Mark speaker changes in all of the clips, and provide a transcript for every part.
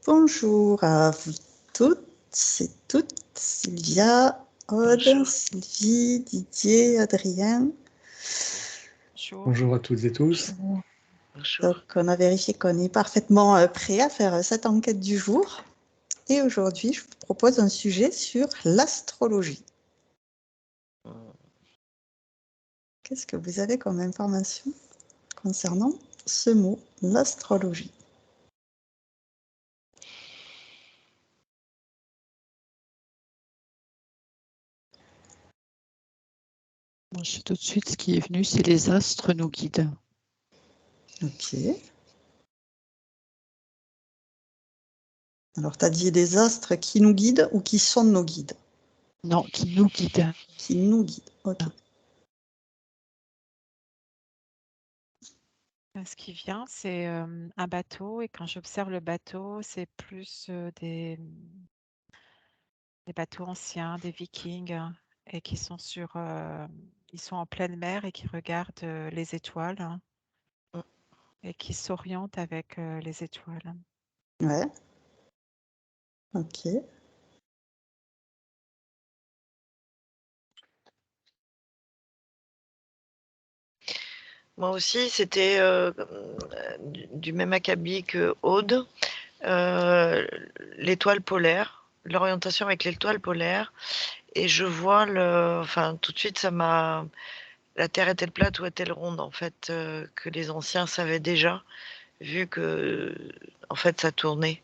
Speaker 1: Bonjour à vous toutes et toutes, Sylvia, Aude,
Speaker 2: Bonjour.
Speaker 1: Sylvie, Didier, Adrien.
Speaker 3: Bonjour à toutes et tous.
Speaker 2: Bonjour.
Speaker 1: Donc, on a vérifié qu'on est parfaitement prêt à faire cette enquête du jour. Et aujourd'hui, je vous propose un sujet sur l'astrologie. Qu'est-ce que vous avez comme information concernant ce mot, l'astrologie?
Speaker 3: Moi, je sais tout de suite ce qui est venu, c'est les astres nous guident.
Speaker 1: Ok. Alors, tu as dit les astres qui nous guident ou qui sont nos guides?
Speaker 3: Non, qui nous guident.
Speaker 1: Qui nous guident, ok.
Speaker 2: Ce qui vient, c'est un bateau, et quand j'observe le bateau, c'est plus des bateaux anciens, des vikings, et qui sont ils sont en pleine mer et qui regardent les étoiles et qui s'orientent avec les étoiles.
Speaker 1: Ouais. Ok.
Speaker 4: Moi aussi, c'était du même acabit que Aude, l'étoile polaire, l'orientation avec l'étoile polaire. Et je vois tout de suite, la Terre est-elle plate ou est-elle ronde, en fait, que les anciens savaient déjà, vu que, en fait, ça tournait.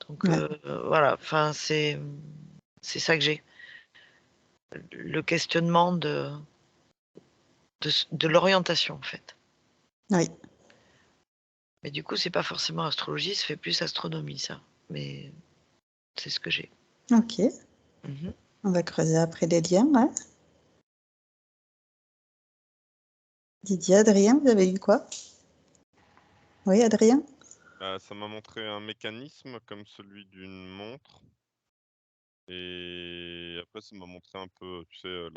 Speaker 4: Donc,
Speaker 1: Ouais.
Speaker 4: voilà, c'est ça que j'ai. Le questionnement de l'orientation, en fait.
Speaker 1: Oui.
Speaker 4: Mais du coup, c'est pas forcément astrologie, ça fait plus astronomie, ça. Mais c'est ce que j'ai.
Speaker 1: Ok. On va creuser après les liens. Ouais. Didier, Adrien, vous avez eu quoi? Oui, Adrien?
Speaker 5: Ça m'a montré un mécanisme comme celui d'une montre. Et après, ça m'a montré un peu, tu sais,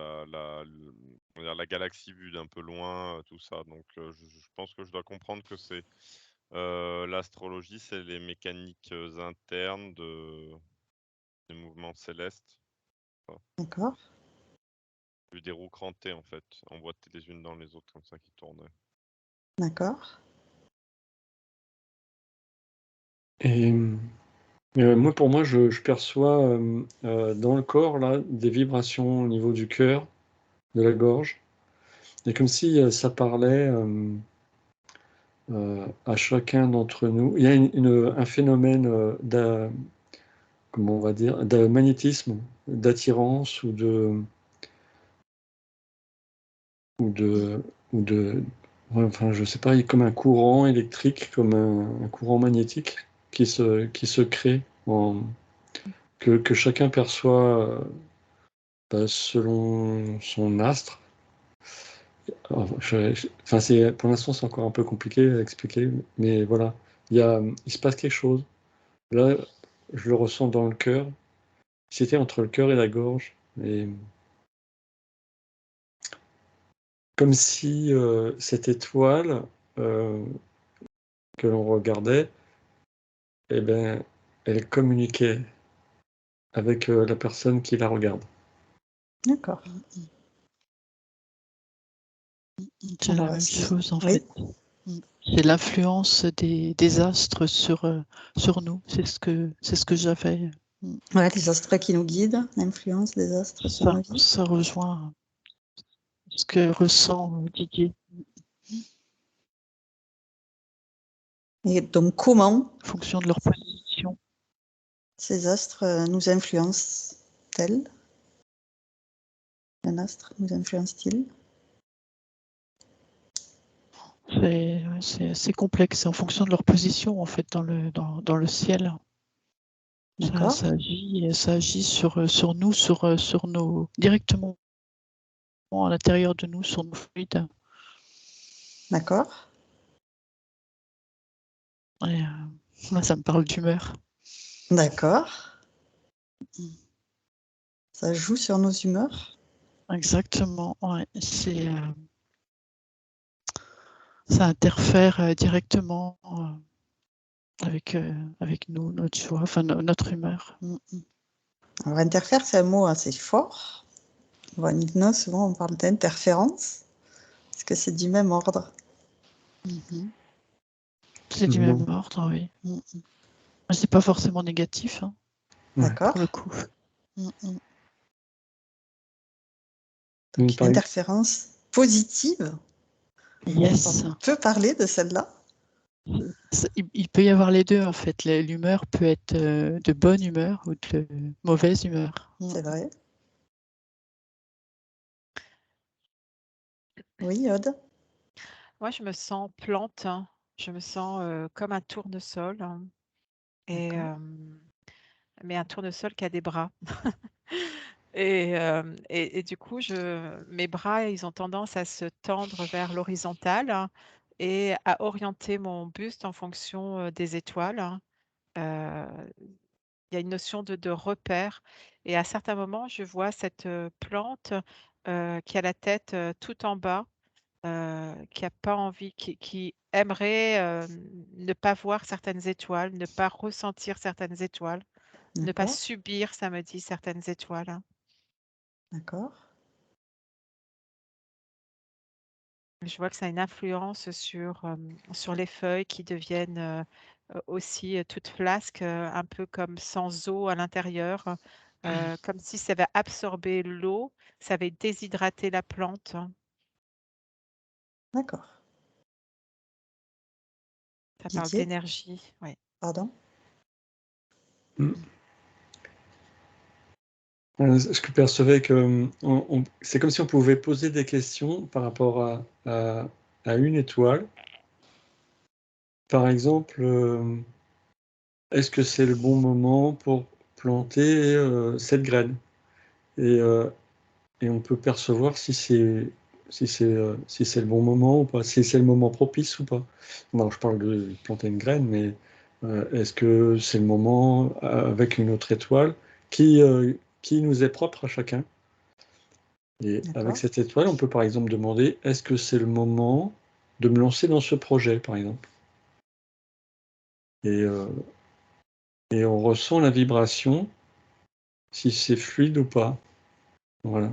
Speaker 5: la galaxie vue d'un peu loin, tout ça. Donc, je pense que je dois comprendre que c'est l'astrologie, c'est les mécaniques internes des mouvements célestes.
Speaker 1: D'accord.
Speaker 5: Des roues crantées, en fait, emboîtées les unes dans les autres, comme ça, qui tournaient.
Speaker 1: D'accord.
Speaker 3: Et moi, pour moi, je perçois dans le corps là, des vibrations au niveau du cœur, de la gorge. Et comme si ça parlait à chacun d'entre nous. Il y a un phénomène comment on va dire, de magnétisme, d'attirance ou ouais, enfin, je sais pas, il y a comme un courant électrique, comme un courant magnétique qui se crée, que chacun perçoit selon son astre. Alors, pour l'instant, c'est encore un peu compliqué à expliquer, mais voilà, il se passe quelque chose. Là, je le ressens dans le cœur. C'était entre le cœur et la gorge. Et comme si cette étoile que l'on regardait, eh ben, elle communiquait avec la personne qui la regarde.
Speaker 1: D'accord.
Speaker 3: C'est la même chose en
Speaker 1: oui.
Speaker 3: fait. C'est l'influence des astres sur nous. C'est ce que j'avais.
Speaker 1: Ouais, les astres qui nous guident, l'influence des astres sur nos vies.
Speaker 3: Ça rejoint ce que ressent Didier.
Speaker 1: Et donc, comment,
Speaker 3: en fonction de leur position,
Speaker 1: ces astres nous influencent-elles? Un astre nous influence-t-il?
Speaker 3: C'est assez complexe. C'est en fonction de leur position en fait dans le ciel. Ça agit sur nous, sur nos directement à l'intérieur de nous, sur nos fluides.
Speaker 1: D'accord.
Speaker 3: Et là, ça me parle d'humeur.
Speaker 1: D'accord. Ça joue sur nos humeurs?
Speaker 3: Exactement. Ouais. Ça interfère directement avec nous, notre choix, enfin notre humeur.
Speaker 1: Alors, interfère, c'est un mot assez fort. En hypnose, souvent, on parle d'interférence. Est-ce que c'est du même ordre?
Speaker 3: C'est du même ordre, oui. C'est pas forcément négatif, hein,
Speaker 1: D'accord.
Speaker 3: pour le coup.
Speaker 1: Donc, une interférence positive.
Speaker 3: Yes.
Speaker 1: On peut parler de celle-là?
Speaker 3: Il peut y avoir les deux, en fait. L'humeur peut être de bonne humeur ou de mauvaise humeur.
Speaker 1: C'est vrai. Oui, Aude?
Speaker 2: Moi, je me sens plante, hein. Je me sens comme un tournesol, hein. Et, mais un tournesol qui a des bras. Et du coup, mes bras, ils ont tendance à se tendre vers l'horizontale, hein, et à orienter mon buste en fonction des étoiles, hein. Il y a une notion de repère. Et à certains moments, je vois cette plante qui a la tête tout en bas, qui a pas envie, qui aimerait ne pas voir certaines étoiles, ne pas ressentir certaines étoiles, ne pas
Speaker 1: D'accord.
Speaker 2: subir, ça me dit, certaines étoiles, hein.
Speaker 1: D'accord.
Speaker 2: Je vois que ça a une influence sur les feuilles qui deviennent aussi toutes flasques, un peu comme sans eau à l'intérieur, comme si ça avait absorbé l'eau, ça avait déshydraté la plante.
Speaker 1: D'accord.
Speaker 2: Ça parle
Speaker 1: Didier?
Speaker 2: d'énergie, oui.
Speaker 1: Pardon?
Speaker 6: Ce que je percevais que c'est comme si on pouvait poser des questions par rapport à une étoile. Par exemple, est-ce que c'est le bon moment pour planter cette graine? Et on peut percevoir si c'est le bon moment ou pas, si c'est le moment propice ou pas. Non, je parle de planter une graine, mais est-ce que c'est le moment avec une autre étoile qui nous est propre à chacun? Et avec cette étoile, on peut par exemple demander, est-ce que c'est le moment de me lancer dans ce projet, par exemple? Et on ressent la vibration, si c'est fluide ou pas. Voilà.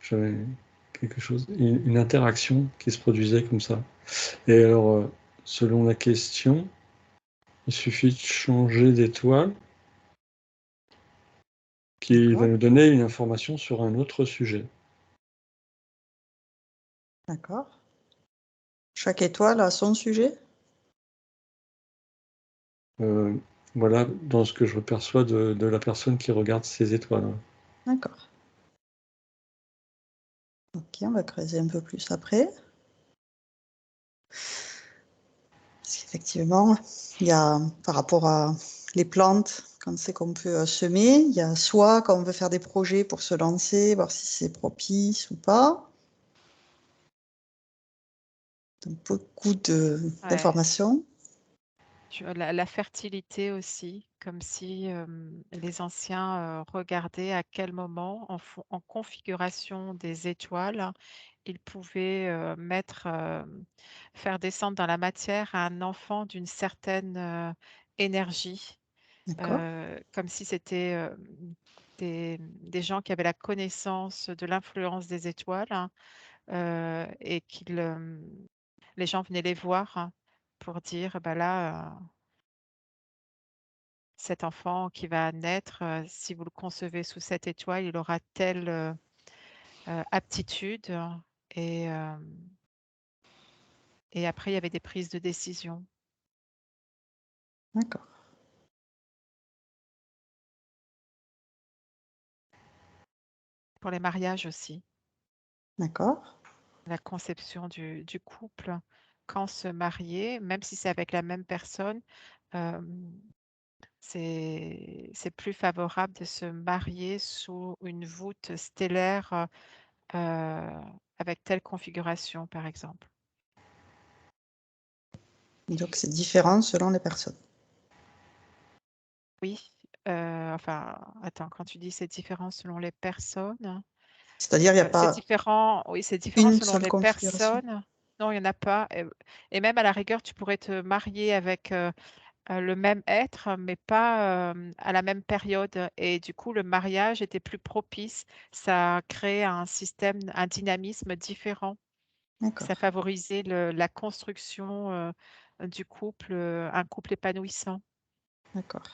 Speaker 6: J'avais quelque chose, une interaction qui se produisait comme ça. Et alors, selon la question, il suffit de changer d'étoile qui va nous donner une information sur un autre sujet.
Speaker 1: D'accord. Chaque étoile a son sujet?
Speaker 6: Voilà, dans ce que je perçois de la personne qui regarde ces étoiles.
Speaker 1: D'accord. Ok, on va creuser un peu plus après. Parce qu'effectivement, il y a, par rapport à les plantes, quand c'est qu'on peut semer, il y a soit quand on veut faire des projets pour se lancer, voir si c'est propice ou pas. Donc, beaucoup d'informations.
Speaker 2: La fertilité aussi, comme si les anciens regardaient à quel moment, en configuration des étoiles, ils pouvaient faire descendre dans la matière un enfant d'une certaine énergie, comme si c'était des gens qui avaient la connaissance de l'influence des étoiles, hein, et les gens venaient les voir, hein, pour dire, bah là, cet enfant qui va naître, si vous le concevez sous cette étoile, il aura telle aptitude. Et, et après, il y avait des prises de décision.
Speaker 1: D'accord.
Speaker 2: Pour les mariages aussi.
Speaker 1: D'accord.
Speaker 2: La conception du couple, quand se marier, même si c'est avec la même personne, c'est plus favorable de se marier sous une voûte stellaire avec telle configuration, par exemple.
Speaker 1: Donc, c'est différent selon les personnes.
Speaker 2: Oui, enfin, attends, quand tu dis c'est différent selon les personnes,
Speaker 1: C'est-à-dire, il n'y a
Speaker 2: c'est
Speaker 1: pas
Speaker 2: différent, oui, c'est différent
Speaker 1: une
Speaker 2: selon
Speaker 1: seule
Speaker 2: les
Speaker 1: configuration.
Speaker 2: personnes. Non, il n'y en a pas. Et même à la rigueur, tu pourrais te marier avec le même être, mais pas à la même période. Et du coup, le mariage était plus propice. Ça créait un système, un dynamisme différent.
Speaker 1: D'accord,
Speaker 2: Ça favorisait la construction du couple, un couple épanouissant.
Speaker 1: d'accord.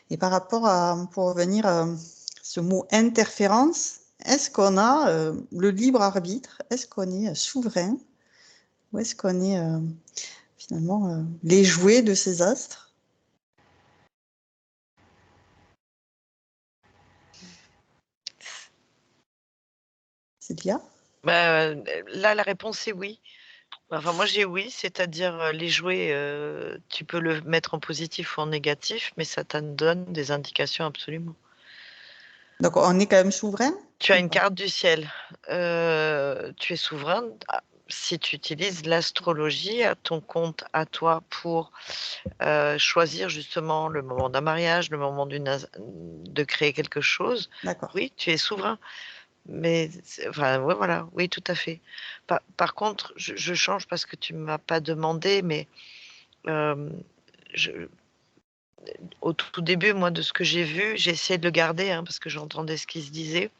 Speaker 1: Et par rapport pour revenir à ce mot interférence, est-ce qu'on a le libre arbitre? Est-ce qu'on est souverain? Ou est-ce qu'on est finalement les jouets de ces astres? Célia?
Speaker 4: Bah, là, la réponse est oui. Enfin, moi, j'ai oui, c'est-à-dire les jouets, tu peux le mettre en positif ou en négatif, mais ça t'en donne des indications absolument.
Speaker 1: Donc on est quand même souverain?
Speaker 4: Tu as
Speaker 1: ou
Speaker 4: une
Speaker 1: pas?
Speaker 4: carte du ciel. Tu es souverain si tu utilises l'astrologie à ton compte, à toi, pour choisir justement le moment d'un mariage, le moment de créer quelque chose.
Speaker 1: D'accord.
Speaker 4: Oui, tu es souverain. Mais enfin, ouais, voilà, oui, tout à fait. Par contre, je change parce que tu ne m'as pas demandé, mais au tout début, moi, de ce que j'ai vu, j'ai essayé de le garder hein, parce que j'entendais ce qui se disait.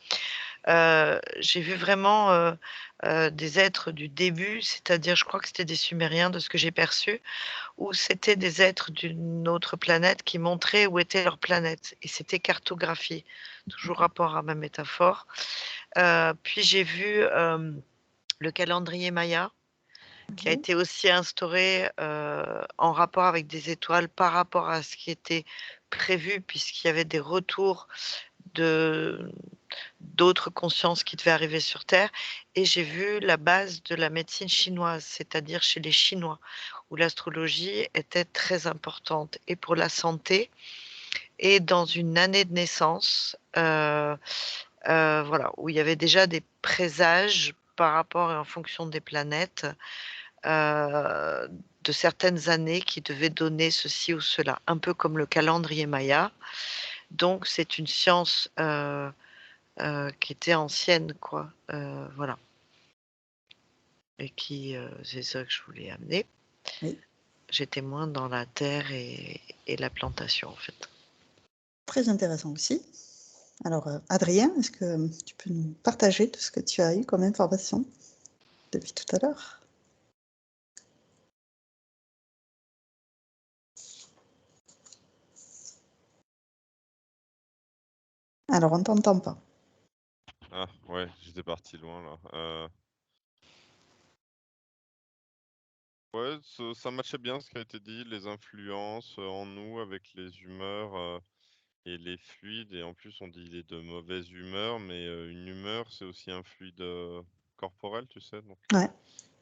Speaker 4: J'ai vu vraiment des êtres du début, c'est-à-dire, je crois que c'était des Sumériens de ce que j'ai perçu, où c'était des êtres d'une autre planète qui montraient où était leur planète. Et c'était cartographié, toujours rapport à ma métaphore. Puis j'ai vu le calendrier Maya, qui a été aussi instauré en rapport avec des étoiles par rapport à ce qui était prévu, puisqu'il y avait des retours d'autres consciences qui devaient arriver sur Terre. Et j'ai vu la base de la médecine chinoise, c'est-à-dire chez les Chinois, où l'astrologie était très importante, et pour la santé, et dans une année de naissance, voilà, où il y avait déjà des présages par rapport et en fonction des planètes, de certaines années qui devaient donner ceci ou cela, un peu comme le calendrier Maya. Donc c'est une science qui était ancienne, quoi. Voilà. Et qui, c'est ça que je voulais amener.
Speaker 1: Oui.
Speaker 4: J'étais moins dans la terre et la plantation, en fait.
Speaker 1: Très intéressant aussi. Alors, Adrien, est-ce que tu peux nous partager tout ce que tu as eu comme information depuis tout à l'heure? Alors, on ne t'entend pas.
Speaker 5: Ah ouais, j'étais parti loin là. Ouais, ça matchait bien ce qui a été dit, les influences en nous avec les humeurs et les fluides. Et en plus, on dit les de mauvaise humeur, mais une humeur, c'est aussi un fluide corporel, tu sais. Donc,
Speaker 1: Ouais.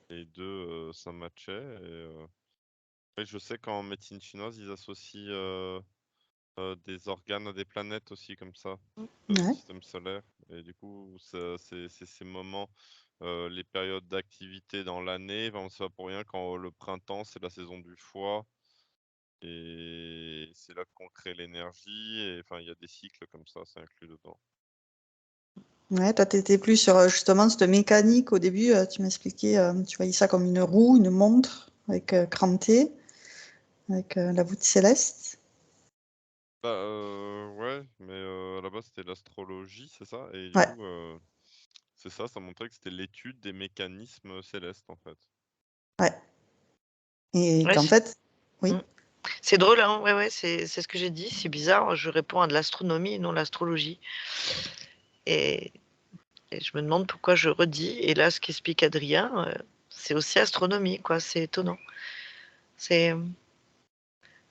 Speaker 5: les deux, ça matchait. Et je sais qu'en médecine chinoise, ils associent des organes à des planètes aussi, comme ça, le
Speaker 1: Ouais.
Speaker 5: système solaire. Et du coup, c'est ces moments, les périodes d'activité dans l'année. Enfin, c'est pas pour rien quand le printemps, c'est la saison du foie. Et c'est là qu'on crée l'énergie. Et enfin, il y a des cycles comme ça, c'est inclus dedans.
Speaker 1: Ouais, toi, tu étais plus sur justement cette mécanique. Au début, tu m'expliquais, tu voyais ça comme une roue, une montre avec crantée, avec la voûte céleste.
Speaker 5: Bah, ouais, mais à la base, c'était l'astrologie, c'est ça? Et du
Speaker 1: Ouais.
Speaker 5: coup, c'est ça, ça montrait que c'était l'étude des mécanismes célestes, en fait.
Speaker 1: Ouais. Et
Speaker 4: Ouais,
Speaker 1: qu'en fait, oui.
Speaker 4: c'est drôle, hein, ouais, c'est ce que j'ai dit. C'est bizarre, je réponds à de l'astronomie et non l'astrologie. Et je me demande pourquoi je redis. Et là, ce qu'explique Adrien, c'est aussi astronomie, quoi. C'est étonnant. C'est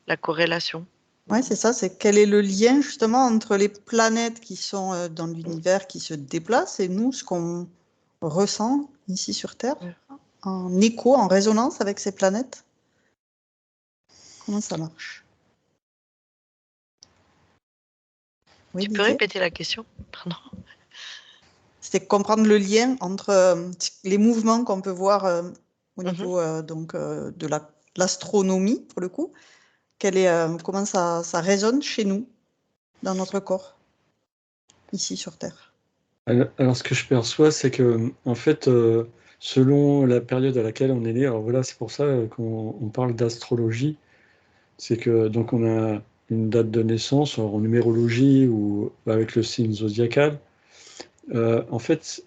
Speaker 4: la corrélation.
Speaker 1: Ouais, c'est ça. C'est quel est le lien justement entre les planètes qui sont dans l'univers, qui se déplacent, et nous, ce qu'on ressent ici sur Terre, en écho, en résonance avec ces planètes? Comment ça marche? Oui,
Speaker 4: Tu peux
Speaker 1: Didier?
Speaker 4: répéter la question? Pardon.
Speaker 1: C'était comprendre le lien entre les mouvements qu'on peut voir au niveau donc, de l'astronomie, pour le coup. Comment ça résonne chez nous, dans notre corps, ici sur Terre.
Speaker 6: Alors, ce que je perçois, c'est que, en fait, selon la période à laquelle on est né. Alors voilà, c'est pour ça qu'on parle d'astrologie. C'est que donc on a une date de naissance en numérologie ou avec le signe zodiacal. En fait,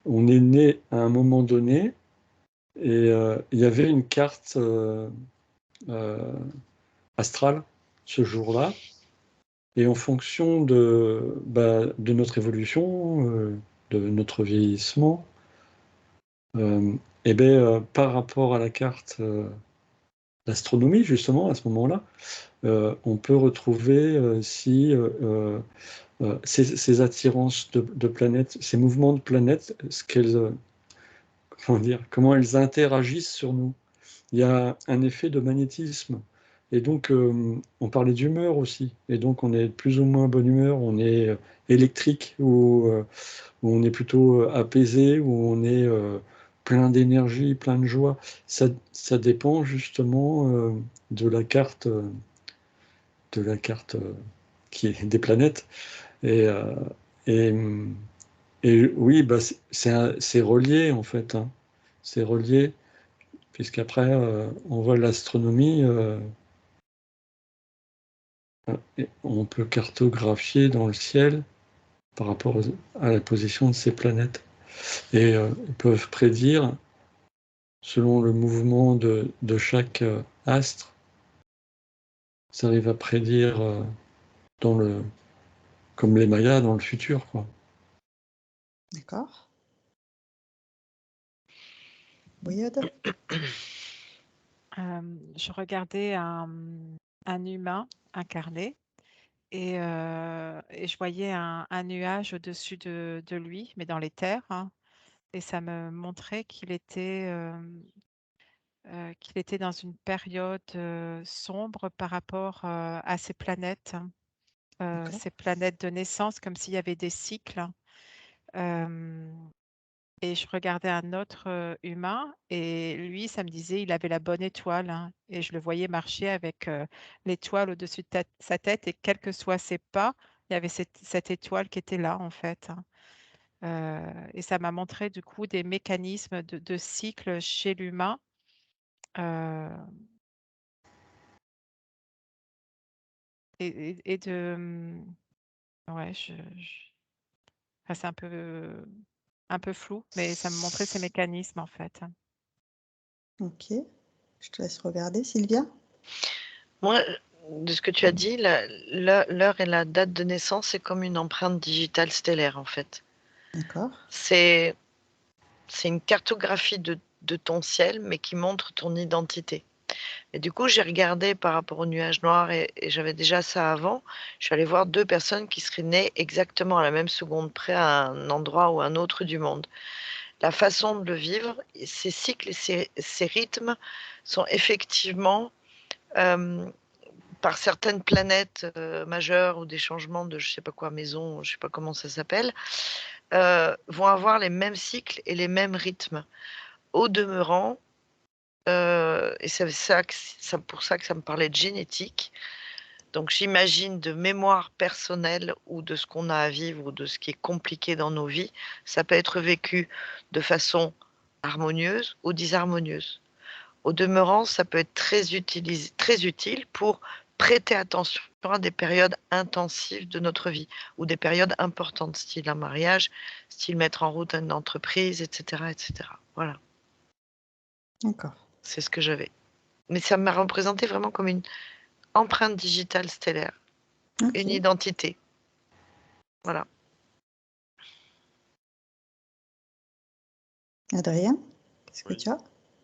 Speaker 6: on est né à un moment donné et il y avait une carte astrale ce jour-là. Et en fonction de notre évolution, de notre vieillissement, par rapport à la carte d'astronomie, justement, à ce moment-là, on peut retrouver si ces attirances de planètes, ces mouvements de planètes, comment elles interagissent sur nous. Il y a un effet de magnétisme. Et donc, on parlait d'humeur aussi. Et donc, on est de plus ou moins bonne humeur, on est électrique ou on est plutôt apaisé, ou on est plein d'énergie, plein de joie. Ça dépend justement de la carte, qui est des planètes. Et, et, et oui, c'est relié en fait, hein. C'est relié, puisqu'après, on voit l'astronomie, et on peut cartographier dans le ciel par rapport à la position de ces planètes. Et ils peuvent prédire, selon le mouvement de chaque astre, ça arrive à prédire comme les Mayas dans le futur, quoi.
Speaker 1: D'accord. Oui, Aude?
Speaker 2: Je regardais un humain incarné et je voyais un nuage au-dessus de lui, mais dans les terres, hein, et ça me montrait qu'il était dans une période sombre par rapport à ces planètes,
Speaker 1: D'accord.
Speaker 2: ces planètes de naissance, comme s'il y avait des cycles. Euh, et je regardais un autre humain et lui, ça me disait, il avait la bonne étoile, hein, et je le voyais marcher avec l'étoile au-dessus de sa tête, et quels que soient ses pas, il y avait cette étoile qui était là en fait, hein. Et ça m'a montré du coup des mécanismes de cycle chez l'humain. euh, et de... Ouais, enfin, c'est un peu flou, mais ça me montrait ces mécanismes en fait.
Speaker 1: Ok. Je te laisse regarder, Sylvia.
Speaker 4: Moi, de ce que tu as dit, l'heure et la date de naissance, c'est comme une empreinte digitale stellaire, en fait.
Speaker 1: D'accord.
Speaker 4: C'est une cartographie de ton ciel, mais qui montre ton identité. Et du coup, j'ai regardé par rapport au nuage noir, et j'avais déjà ça avant. Je suis allée voir 2 personnes qui seraient nées exactement à la même seconde près à un endroit ou un autre du monde. La façon de le vivre, ces cycles et ces rythmes sont effectivement, par certaines planètes majeures ou des changements de je sais pas quoi, maison, je sais pas comment ça s'appelle, vont avoir les mêmes cycles et les mêmes rythmes. Au demeurant, et c'est pour ça que ça me parlait de génétique. Donc j'imagine de mémoire personnelle ou de ce qu'on a à vivre ou de ce qui est compliqué dans nos vies, ça peut être vécu de façon harmonieuse ou disharmonieuse. Au demeurant, ça peut être très utile pour prêter attention à des périodes intensives de notre vie ou des périodes importantes, style un mariage, style mettre en route une entreprise, etc., etc. Voilà,
Speaker 1: D'accord.
Speaker 4: c'est ce que j'avais. Mais ça m'a représenté vraiment comme une empreinte digitale stellaire,
Speaker 1: Ok.
Speaker 4: une identité. Voilà.
Speaker 1: Adrien, qu'est-ce que
Speaker 5: Oui.
Speaker 1: tu as?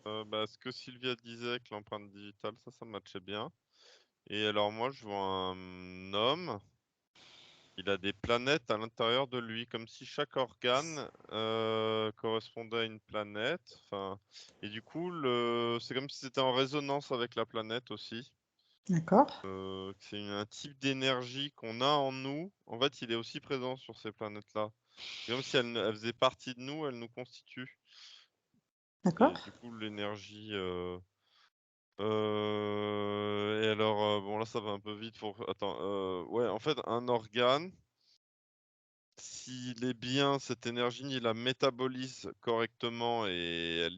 Speaker 5: Ce que Sylvia disait avec l'empreinte digitale, ça matchait bien. Et alors moi, je vois un homme, il a des planètes à l'intérieur de lui, comme si chaque organe correspondait à une planète. Enfin, et du coup, c'est comme si c'était en résonance avec la planète aussi.
Speaker 1: D'accord.
Speaker 5: C'est un type d'énergie qu'on a en nous. En fait, il est aussi présent sur ces planètes-là. C'est comme si elle faisait partie de nous, elle nous constitue. Et
Speaker 1: D'accord.
Speaker 5: du coup, l'énergie. Et alors, bon, là, ça va un peu vite. Attends. Ouais, en fait, un organe, s'il est bien, cette énergie, il la métabolise correctement et elle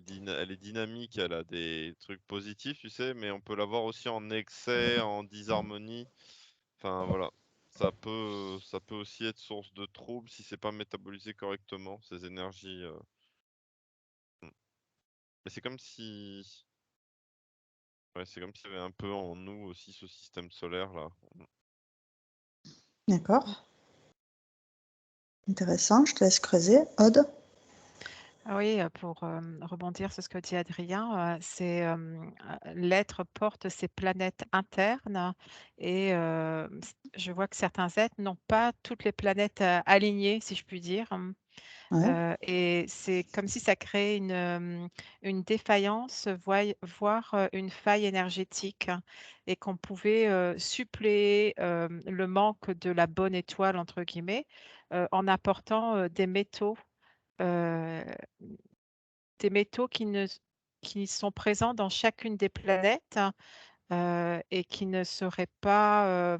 Speaker 5: est dynamique, elle a des trucs positifs, tu sais, mais on peut l'avoir aussi en excès, en disharmonie. Enfin, voilà. Ça peut aussi être source de troubles si c'est pas métabolisé correctement, ces énergies. Mais c'est comme si. Ouais, c'est comme s'il y avait un peu en nous aussi ce système solaire là.
Speaker 1: D'accord. Intéressant, je te laisse creuser. Aude?
Speaker 2: Ah oui, pour rebondir sur ce que dit Adrien, l'être porte ses planètes internes et je vois que certains êtres n'ont pas toutes les planètes alignées, si je puis dire.
Speaker 1: Ouais.
Speaker 2: Et c'est comme si ça créait une défaillance, voire une faille énergétique, et qu'on pouvait suppléer le manque de la bonne étoile, entre guillemets, en apportant euh, des métaux qui sont présents dans chacune des planètes et qui ne seraient pas,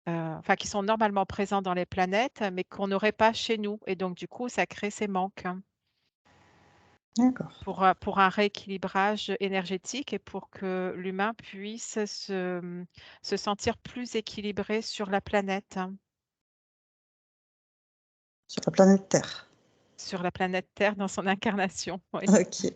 Speaker 2: enfin, qui sont normalement présents dans les planètes, mais qu'on n'aurait pas chez nous. Et donc, du coup, ça crée ces manques
Speaker 1: D'accord.
Speaker 2: pour un rééquilibrage énergétique et pour que l'humain puisse se sentir plus équilibré sur la planète,
Speaker 1: Sur la planète Terre.
Speaker 2: sur la planète Terre dans son incarnation. Oui.
Speaker 1: Ok.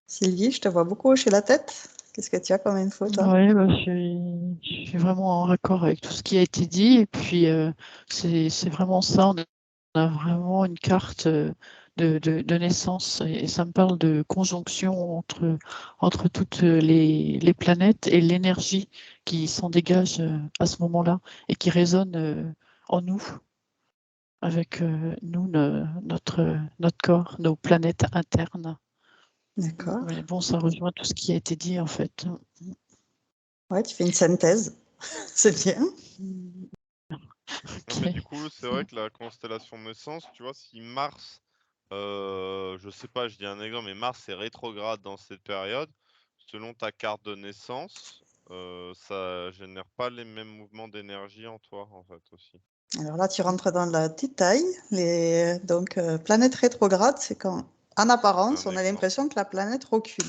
Speaker 1: Sylvie, je te vois beaucoup hocher la tête. Qu'est-ce que tu as comme info, toi?
Speaker 3: Oui, bah, je suis vraiment en raccord avec tout ce qui a été dit. Et puis, c'est vraiment ça. On a vraiment une carte de naissance. Et ça me parle de conjonction entre toutes les planètes et l'énergie qui s'en dégage à ce moment-là et qui résonne en nous, avec nous, notre corps, nos planètes internes.
Speaker 1: D'accord.
Speaker 3: Mais bon, ça rejoint tout ce qui a été dit, en fait.
Speaker 1: Ouais, tu fais une synthèse. C'est bien.
Speaker 5: Non, mais
Speaker 3: Ok.
Speaker 5: du coup, c'est vrai que la constellation de naissance, tu vois, si Mars, je sais pas, je dis un exemple, mais Mars est rétrograde dans cette période, selon ta carte de naissance, ça génère pas les mêmes mouvements d'énergie en toi, en fait, aussi.
Speaker 1: Alors là, tu rentres dans la détail. Donc, planète rétrograde, c'est quand, en apparence,
Speaker 5: Un
Speaker 1: on a
Speaker 5: exemple.
Speaker 1: l'impression que la planète recule.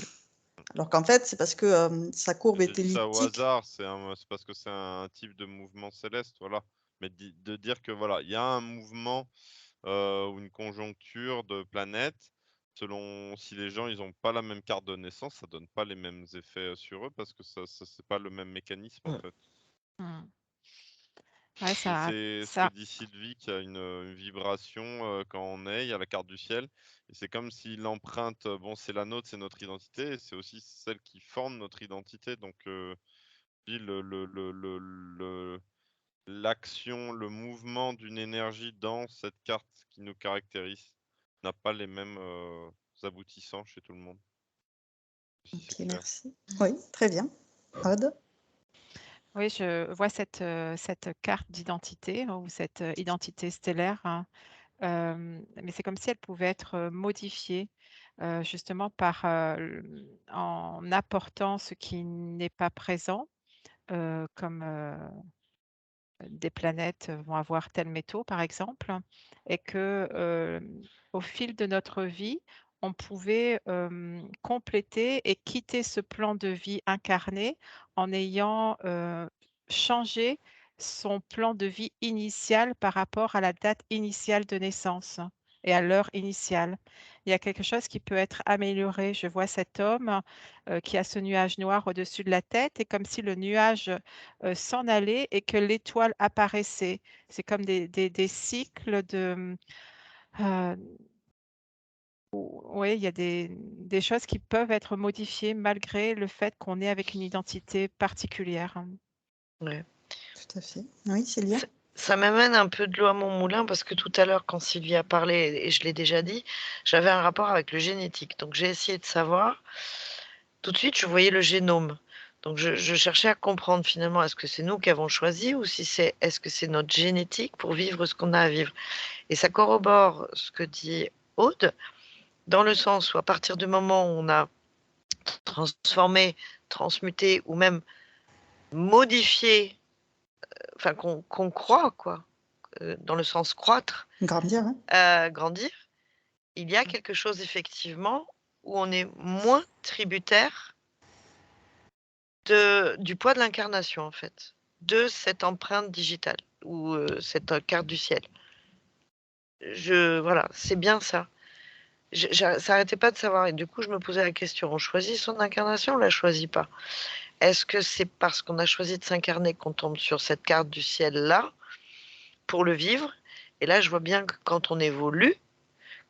Speaker 1: Alors qu'en fait, c'est parce que sa courbe
Speaker 5: J'ai
Speaker 1: est
Speaker 5: dit ça au
Speaker 1: elliptique.
Speaker 5: hasard, c'est parce que c'est un type de mouvement céleste, voilà. Mais de dire que voilà, il y a un mouvement ou une conjoncture de planètes, selon si les gens ils ont pas la même carte de naissance, ça donne pas les mêmes effets sur eux parce que ça c'est pas le même mécanisme en fait.
Speaker 2: Hmm. Ouais,
Speaker 5: Et c'est ce que
Speaker 2: ça,
Speaker 5: dit Sylvie qui a une vibration quand on est, il y a la carte du ciel, et c'est comme si l'empreinte, bon c'est la nôtre, c'est notre identité, et c'est aussi celle qui forme notre identité. Donc puis l'action, le mouvement d'une énergie dans cette carte qui nous caractérise n'a pas les mêmes aboutissants chez tout le monde. Si c'est
Speaker 1: Ok,
Speaker 5: clair.
Speaker 1: merci. Oui, très bien. Aude?
Speaker 2: oui, je vois cette carte d'identité hein, ou cette identité stellaire, hein, mais c'est comme si elle pouvait être modifiée justement en apportant ce qui n'est pas présent, comme des planètes vont avoir tel métaux, par exemple, et que au fil de notre vie, on pouvait compléter et quitter ce plan de vie incarné en ayant changé son plan de vie initial par rapport à la date initiale de naissance et à l'heure initiale. Il y a quelque chose qui peut être amélioré. Je vois cet homme qui a ce nuage noir au-dessus de la tête et comme si le nuage s'en allait et que l'étoile apparaissait. C'est comme des cycles de... euh, oui, il y a des choses qui peuvent être modifiées malgré le fait qu'on est avec une identité particulière.
Speaker 4: Ouais.
Speaker 1: Tout à fait. Oui, Sylvia?
Speaker 4: Ça m'amène un peu de l'eau à mon moulin parce que tout à l'heure, quand Sylvie a parlé, et je l'ai déjà dit, j'avais un rapport avec le génétique. Donc j'ai essayé de savoir. Tout de suite, je voyais le génome. Donc je cherchais à comprendre finalement, est-ce que c'est nous qui avons choisi ou est-ce que c'est notre génétique pour vivre ce qu'on a à vivre. Et ça corrobore ce que dit Aude, dans le sens où à partir du moment où on a transformé, transmuté ou même modifier, enfin qu'on croit, quoi, dans le sens croître,
Speaker 1: Grandir, hein.
Speaker 4: grandir, il y a quelque chose effectivement où on est moins tributaire du poids de l'incarnation, en fait, de cette empreinte digitale ou cette carte du ciel. Voilà, c'est bien ça. Ça n'arrêtait pas de savoir. Et du coup, je me posais la question, on choisit son incarnation ou on ne la choisit pas? Est-ce que c'est parce qu'on a choisi de s'incarner qu'on tombe sur cette carte du ciel-là pour le vivre? Et là, je vois bien que quand on évolue,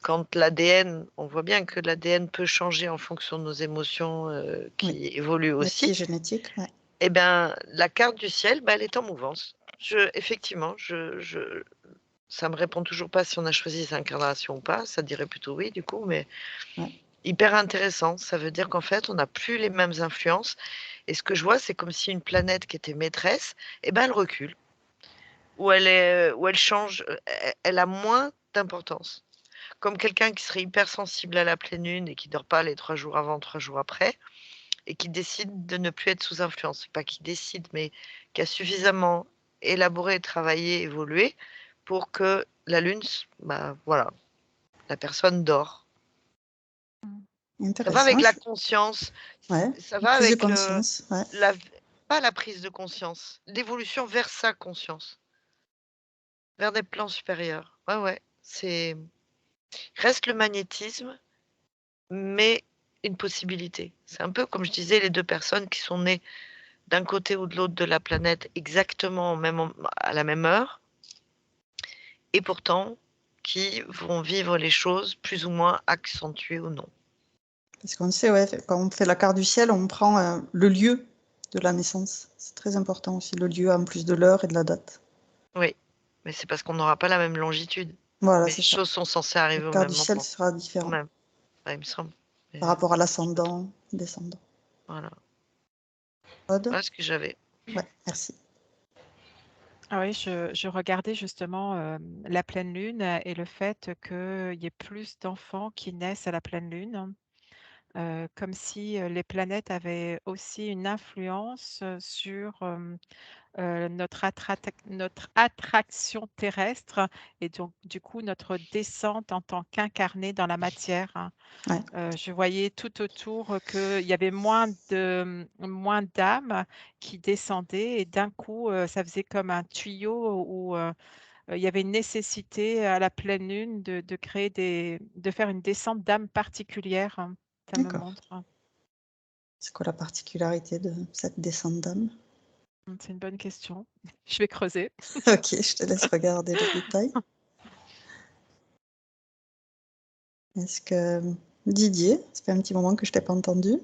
Speaker 4: quand l'ADN, on voit bien que l'ADN peut changer en fonction de nos émotions qui évoluent aussi.
Speaker 1: Génétique, ouais.
Speaker 4: Eh bien, la carte du ciel, elle est en mouvance. Effectivement, ça me répond toujours pas si on a choisi sa incarnation ou pas. Ça dirait plutôt oui, du coup, mais hyper intéressant. Ça veut dire qu'en fait, on n'a plus les mêmes influences. Et ce que je vois, c'est comme si une planète qui était maîtresse, elle recule. Ou elle change, elle a moins d'importance. Comme quelqu'un qui serait hyper sensible à la pleine lune et qui ne dort pas les 3 jours avant, 3 jours après, et qui décide de ne plus être sous influence. C'est pas qui décide, mais qui a suffisamment élaboré, travaillé, évolué pour que la lune, voilà, la personne dort. Ça va avec la conscience, ça va avec pas la prise de conscience, l'évolution vers sa conscience, vers des plans supérieurs. Ouais, reste le magnétisme, mais une possibilité. C'est un peu comme je disais, les deux personnes qui sont nées d'un côté ou de l'autre de la planète exactement à la même heure, et pourtant qui vont vivre les choses plus ou moins accentuées ou non.
Speaker 1: Parce qu'on sait, quand on fait la carte du ciel, on prend le lieu de la naissance. C'est très important aussi, le lieu en plus de l'heure et de la date.
Speaker 4: Oui, mais c'est parce qu'on n'aura pas la même longitude.
Speaker 1: Voilà,
Speaker 4: mais les choses sont censées arriver au même moment.
Speaker 1: La carte du ciel sera différente.
Speaker 4: Il me semble.
Speaker 1: Par rapport à l'ascendant, descendant.
Speaker 4: Voilà.
Speaker 1: Aude ?
Speaker 4: Voilà ce que j'avais.
Speaker 1: Ouais, merci.
Speaker 2: Ah oui, je regardais justement la pleine lune et le fait qu'il y ait plus d'enfants qui naissent à la pleine lune, comme si les planètes avaient aussi une influence sur notre attraction terrestre et donc du coup notre descente en tant qu'incarné dans la matière. Je voyais tout autour qu'il y avait moins d'âmes qui descendaient et d'un coup ça faisait comme un tuyau où il y avait une nécessité à la pleine lune de créer de faire une descente d'âmes particulière. Ça me montre.
Speaker 1: C'est quoi la particularité de cette descente d'âme?
Speaker 2: C'est une bonne question. Je vais creuser.
Speaker 1: Ok, je te laisse regarder le détail. Est-ce que Didier, ça fait un petit moment que je t'ai pas entendu.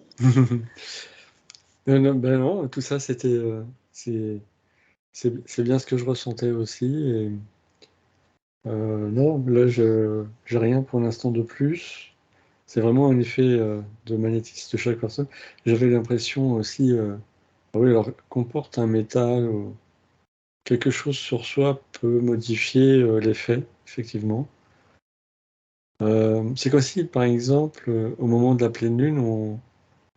Speaker 6: Non, tout ça c'était c'est bien ce que je ressentais aussi. Et, non, là j'ai rien pour l'instant de plus. C'est vraiment un effet de magnétisme de chaque personne. J'avais l'impression aussi, oui, alors qu'on porte un métal ou quelque chose sur soi peut modifier l'effet, effectivement. C'est comme si, par exemple, au moment de la pleine lune,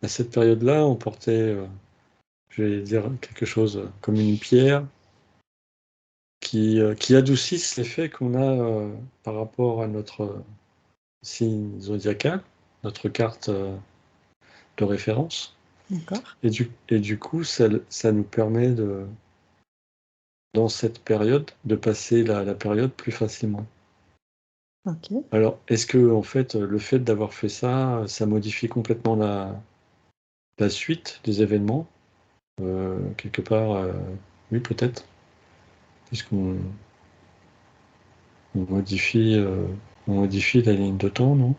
Speaker 6: à cette période-là, on portait, je vais dire quelque chose comme une pierre qui adoucisse l'effet qu'on a par rapport à notre signe zodiacal, notre carte de référence.
Speaker 1: D'accord.
Speaker 6: Et du coup, ça nous permet dans cette période, de passer la période plus facilement.
Speaker 1: Ok.
Speaker 6: Alors, est-ce que en fait, le fait d'avoir fait ça, ça modifie complètement la suite des événements? Quelque part, oui, peut-être, puisqu'on modifie la ligne de temps, non?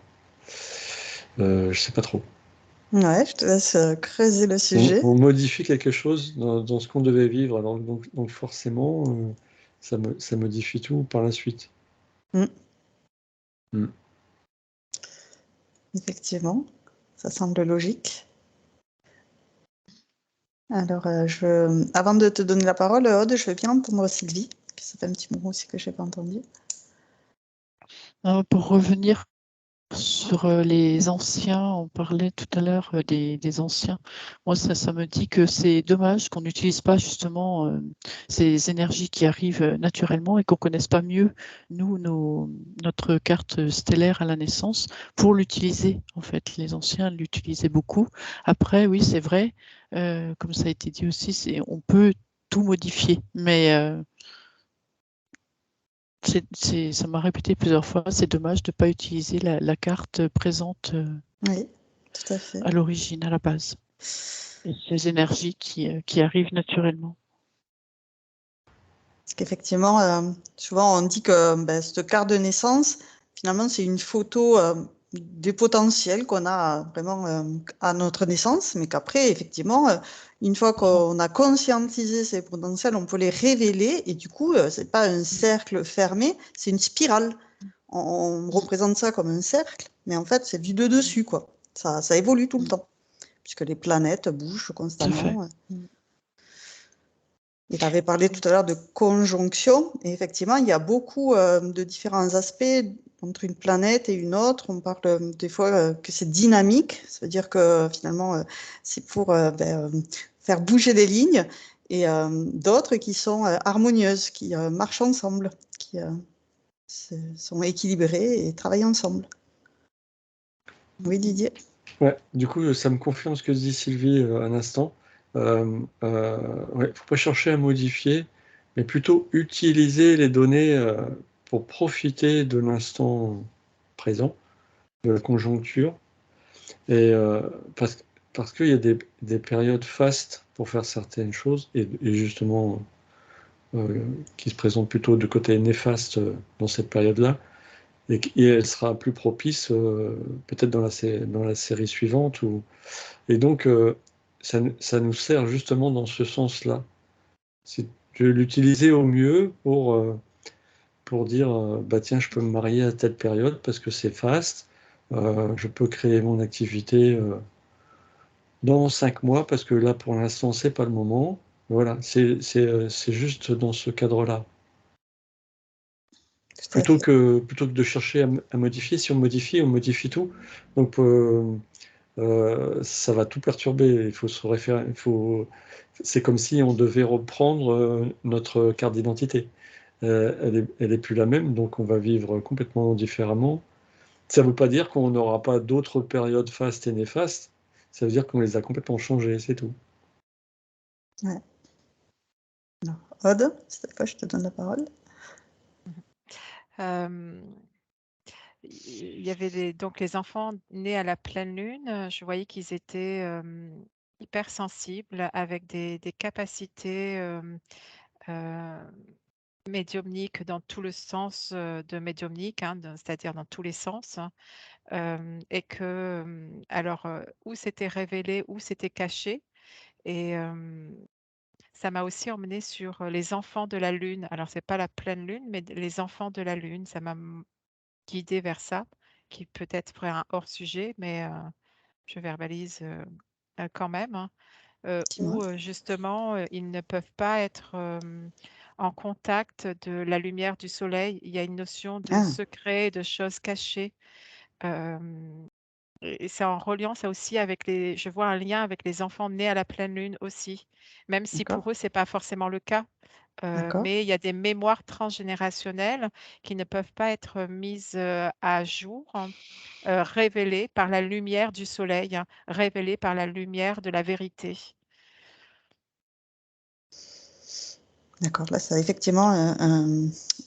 Speaker 6: Je sais pas trop.
Speaker 1: Ouais, je te laisse creuser le sujet.
Speaker 6: On modifie quelque chose dans ce qu'on devait vivre, alors donc forcément, ça modifie tout par la suite.
Speaker 1: Effectivement, ça semble logique. Alors, avant de te donner la parole, Aude, je veux bien entendre Sylvie, que ça fait un petit moment aussi que je n'ai pas entendu.
Speaker 3: Pour revenir Sur les anciens, on parlait tout à l'heure des anciens. Moi, ça me dit que c'est dommage qu'on n'utilise pas justement ces énergies qui arrivent naturellement et qu'on ne connaisse pas mieux, nous, notre carte stellaire à la naissance, pour l'utiliser. En fait, les anciens l'utilisaient beaucoup. Après, oui, c'est vrai, comme ça a été dit aussi, on peut tout modifier, mais ça m'a répété plusieurs fois, c'est dommage de ne pas utiliser la carte présente
Speaker 1: Oui, tout à fait.
Speaker 3: à l'origine, à la base. Et ces énergies qui arrivent naturellement.
Speaker 1: Parce qu'effectivement, souvent on dit que cette carte de naissance, finalement, c'est une photo des potentiels qu'on a vraiment à notre naissance, mais qu'après, effectivement, une fois qu'on a conscientisé ces potentiels, on peut les révéler, et du coup, c'est pas un cercle fermé, c'est une spirale. On représente ça comme un cercle, mais en fait, c'est vu de dessus, quoi. Ça évolue tout le temps, puisque les planètes bougent constamment. Il avait parlé tout à l'heure de conjonction, et effectivement, il y a beaucoup de différents aspects entre une planète et une autre. On parle des fois que c'est dynamique, ça veut dire que finalement, c'est pour faire bouger des lignes, et d'autres qui sont harmonieuses, qui marchent ensemble, qui sont équilibrées et travaillent ensemble. Oui, Didier?
Speaker 6: Ouais, du coup, ça me confirme ce que dit Sylvie un instant. Ouais, faut pas chercher à modifier, mais plutôt utiliser les données pour profiter de l'instant présent, de la conjoncture, et parce qu'il y a des périodes fastes pour faire certaines choses, et justement qui se présentent plutôt de côté néfaste dans cette période-là, et elle sera plus propice peut-être dans la série suivante, et donc ça nous sert justement dans ce sens-là. C'est de l'utiliser au mieux pour dire bah tiens, je peux me marier à telle période parce que c'est fast, je peux créer mon activité dans 5 mois parce que là pour l'instant c'est pas le moment. Voilà, c'est juste dans ce cadre-là.
Speaker 1: Tout à fait.
Speaker 6: Plutôt que de chercher à modifier, si on modifie tout. Donc ça va tout perturber. Il faut se référer, c'est comme si on devait reprendre notre carte d'identité. Elle est plus la même, donc on va vivre complètement différemment. Ça ne veut pas dire qu'on n'aura pas d'autres périodes fastes et néfastes. Ça veut dire qu'on les a complètement changées, c'est tout.
Speaker 1: Ouais. Alors, Aude, cette fois, je te donne la parole.
Speaker 2: Il y avait donc les enfants nés à la pleine lune, je voyais qu'ils étaient hypersensibles avec des capacités médiumniques dans tout le sens de médiumnique, hein, c'est-à-dire dans tous les sens, hein, et que alors où c'était révélé, où c'était caché. Et ça m'a aussi emmené sur les enfants de la lune. Alors c'est pas la pleine lune, mais les enfants de la lune. Ça m'a guidée vers ça, qui peut-être ferait un hors sujet, mais je verbalise quand même, hein,
Speaker 1: Dis-moi.
Speaker 2: où justement ils ne peuvent pas être en contact de la lumière du soleil. Il y a une notion de
Speaker 1: Ah,
Speaker 2: secret, de choses cachées. euh, et c'est en reliant ça aussi avec je vois un lien avec les enfants nés à la pleine lune aussi, même si
Speaker 1: d'accord,
Speaker 2: pour eux, c'est pas forcément le cas.
Speaker 1: d'accord.
Speaker 2: Mais il y a des mémoires transgénérationnelles qui ne peuvent pas être mises à jour, hein, révélées par la lumière du soleil, hein, révélées par la lumière de la vérité.
Speaker 1: D'accord, là, c'est effectivement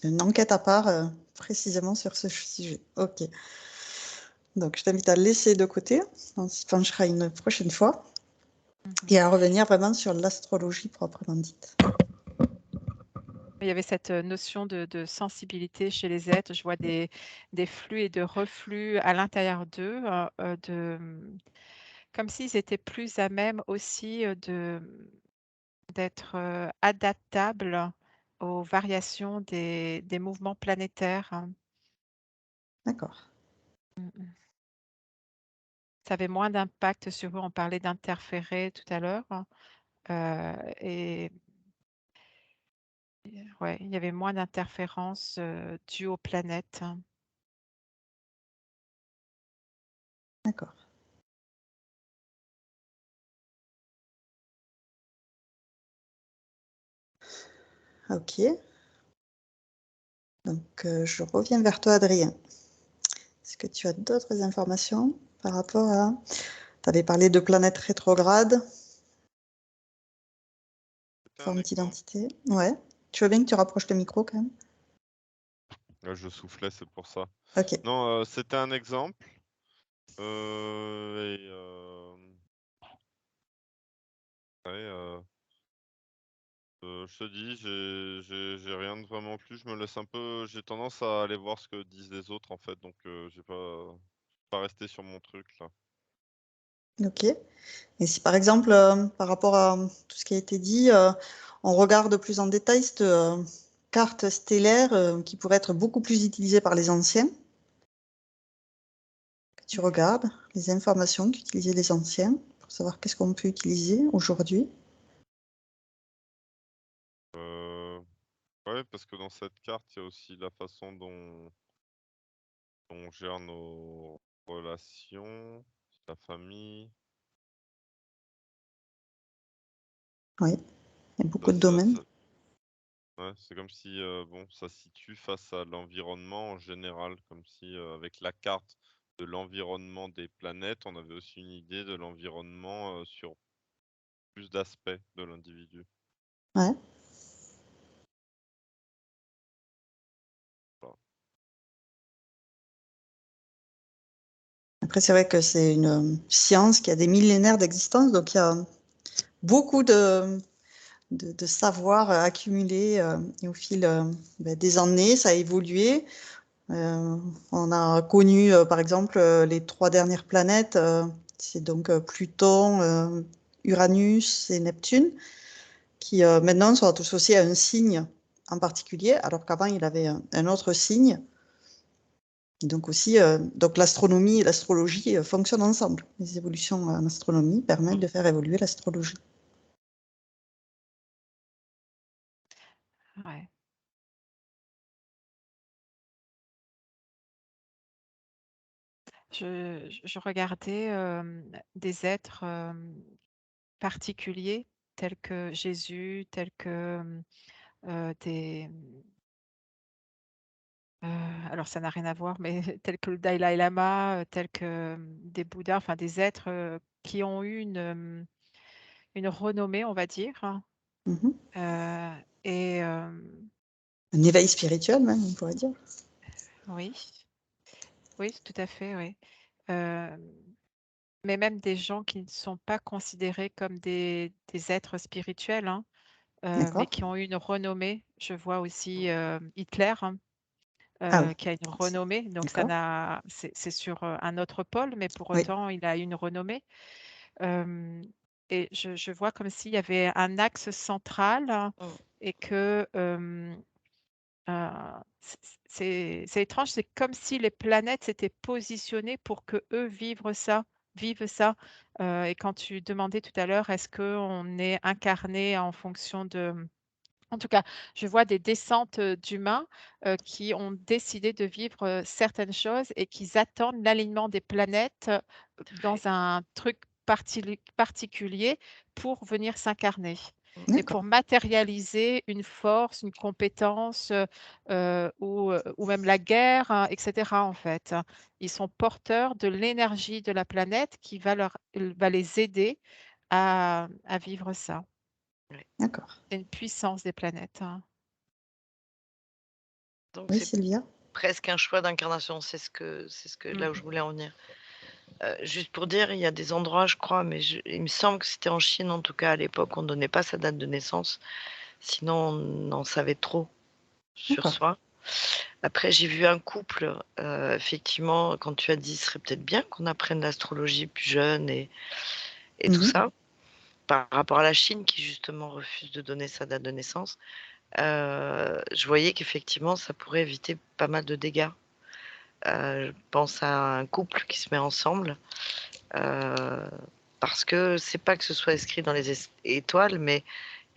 Speaker 1: une enquête à part précisément sur ce sujet. Ok. Donc, je t'invite à le laisser de côté. On s'y penchera une prochaine fois. Et à revenir vraiment sur l'astrologie proprement dite.
Speaker 2: Il y avait cette notion de sensibilité chez les êtres. Je vois des flux et de reflux à l'intérieur d'eux, comme s'ils étaient plus à même aussi d'être adaptables aux variations des mouvements planétaires, hein.
Speaker 1: D'accord.
Speaker 2: Ça avait moins d'impact sur eux. On parlait d'interférer tout à l'heure, hein, et ouais, il y avait moins d'interférences dues aux planètes, hein.
Speaker 1: D'accord. Ok. Donc, je reviens vers toi, Adrien. Est-ce que tu as d'autres informations par rapport à... Tu avais parlé de planète rétrograde, forme d'identité. Ouais. Tu veux bien que tu rapproches le micro quand même?
Speaker 5: Là, je soufflais, c'est pour ça.
Speaker 1: Ok.
Speaker 5: Non, c'était un exemple. Je te dis, j'ai rien de vraiment plus. Je me laisse un peu. J'ai tendance à aller voir ce que disent les autres en fait, donc j'ai pas resté sur mon truc là.
Speaker 1: Ok. Et si par exemple, par rapport à tout ce qui a été dit, on regarde plus en détail cette carte stellaire qui pourrait être beaucoup plus utilisée par les anciens, tu regardes les informations qu'utilisaient les anciens pour savoir qu'est-ce qu'on peut utiliser aujourd'hui.
Speaker 5: Ouais, parce que dans cette carte, il y a aussi la façon dont on gère nos relations, la famille.
Speaker 1: Oui, il y a beaucoup de domaines.
Speaker 5: Ouais, c'est comme si bon, ça se situe face à l'environnement en général, comme si avec la carte de l'environnement des planètes, on avait aussi une idée de l'environnement sur plus d'aspects de l'individu.
Speaker 1: Ouais.
Speaker 5: Voilà.
Speaker 1: Après, c'est vrai que c'est une science qui a des millénaires d'existence, donc il y a beaucoup de savoir accumulé et au fil des années, ça a évolué. On a connu, par exemple, les 3 dernières planètes, c'est donc Pluton, Uranus et Neptune, qui maintenant sont associés à un signe en particulier, alors qu'avant, il avait un autre signe. Et donc aussi, donc l'astronomie et l'astrologie fonctionnent ensemble. Les évolutions en astronomie permettent de faire évoluer l'astrologie.
Speaker 2: Ouais. Je regardais des êtres particuliers tels que Jésus, tels que des... alors ça n'a rien à voir, mais tels que le Dalai Lama, tels que des Bouddhas, enfin des êtres qui ont eu une renommée, on va dire.
Speaker 1: Mhm.
Speaker 2: Et
Speaker 1: Un éveil spirituel, même, on pourrait dire.
Speaker 2: oui, oui, tout à fait, oui. Mais même des gens qui ne sont pas considérés comme des êtres spirituels, hein, mais
Speaker 1: D'accord.
Speaker 2: qui ont eu une renommée. Je vois aussi Hitler, hein,
Speaker 1: Ah oui,
Speaker 2: qui a une renommée. Donc
Speaker 1: d'accord.
Speaker 2: c'est sur un autre pôle, mais pour
Speaker 1: Oui,
Speaker 2: autant, il a une renommée. Et je vois comme s'il y avait un axe central et que c'est étrange, c'est comme si les planètes s'étaient positionnées pour que eux vivent ça. Et quand tu demandais tout à l'heure, est-ce qu'on est incarné en fonction de... En tout cas, je vois des descentes d'humains qui ont décidé de vivre certaines choses et qui attendent l'alignement des planètes dans un truc particulier pour venir s'incarner et
Speaker 1: d'accord.
Speaker 2: pour matérialiser une force, une compétence ou même la guerre, hein, etc. En fait, ils sont porteurs de l'énergie de la planète qui va les aider à vivre ça.
Speaker 1: D'accord.
Speaker 2: C'est une puissance des planètes, hein.
Speaker 4: Donc
Speaker 1: Oui,
Speaker 4: c'est
Speaker 1: Sylvia?
Speaker 4: presque un choix d'incarnation, c'est ce que là où je voulais en venir. Juste pour dire, il y a des endroits, je crois, mais il me semble que c'était en Chine, en tout cas à l'époque, on ne donnait pas sa date de naissance, sinon on en savait trop sur
Speaker 1: D'accord.
Speaker 4: soi. Après, j'ai vu un couple, effectivement, quand tu as dit, ce serait peut-être bien qu'on apprenne l'astrologie plus jeune et tout ça, par rapport à la Chine qui justement refuse de donner sa date de naissance. Je voyais qu'effectivement, ça pourrait éviter pas mal de dégâts. Je pense à un couple qui se met ensemble, parce que c'est pas que ce soit inscrit dans les étoiles, mais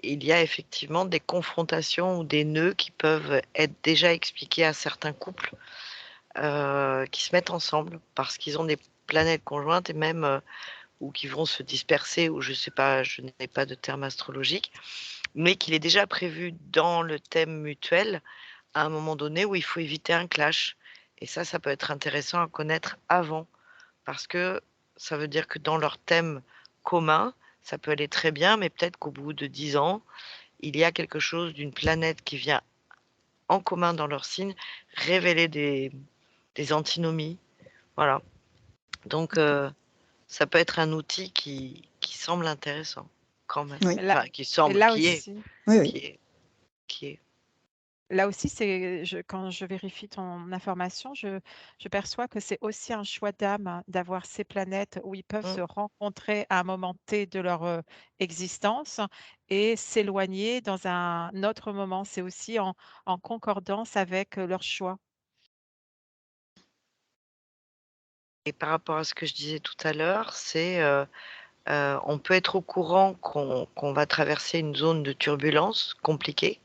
Speaker 4: il y a effectivement des confrontations ou des nœuds qui peuvent être déjà expliqués à certains couples qui se mettent ensemble parce qu'ils ont des planètes conjointes et même ou qui vont se disperser, ou je sais pas, je n'ai pas de terme astrologique, mais qu'il est déjà prévu dans le thème mutuel à un moment donné où il faut éviter un clash. Et ça peut être intéressant à connaître avant, parce que ça veut dire que dans leur thème commun, ça peut aller très bien, mais peut-être qu'au bout de 10 ans, il y a quelque chose d'une planète qui vient en commun dans leur signe révéler des antinomies. Voilà. Donc, ça peut être un outil qui semble intéressant quand même.
Speaker 1: Oui.
Speaker 2: Là,
Speaker 4: Enfin, qui semble,
Speaker 2: là
Speaker 4: qui est,
Speaker 2: aussi,
Speaker 1: Oui, oui.
Speaker 4: qui est.
Speaker 2: là aussi, quand je vérifie ton information, je perçois que c'est aussi un choix d'âme d'avoir ces planètes où ils peuvent se rencontrer à un moment T de leur existence et s'éloigner dans un autre moment. C'est aussi en concordance avec leur choix.
Speaker 4: Et par rapport à ce que je disais tout à l'heure, c'est on peut être au courant qu'on va traverser une zone de turbulence compliquée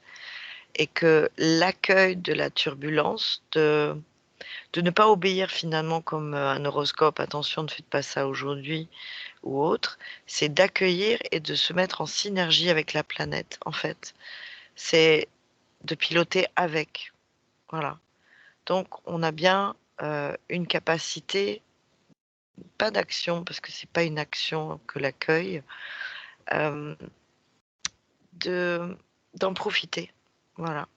Speaker 4: et que l'accueil de la turbulence, de ne pas obéir finalement comme un horoscope, attention, ne faites pas ça aujourd'hui ou autre, c'est d'accueillir et de se mettre en synergie avec la planète, en fait. C'est de piloter avec. Voilà. Donc, on a bien une capacité, pas d'action, parce que c'est pas une action que l'accueil, d'en profiter. Voilà.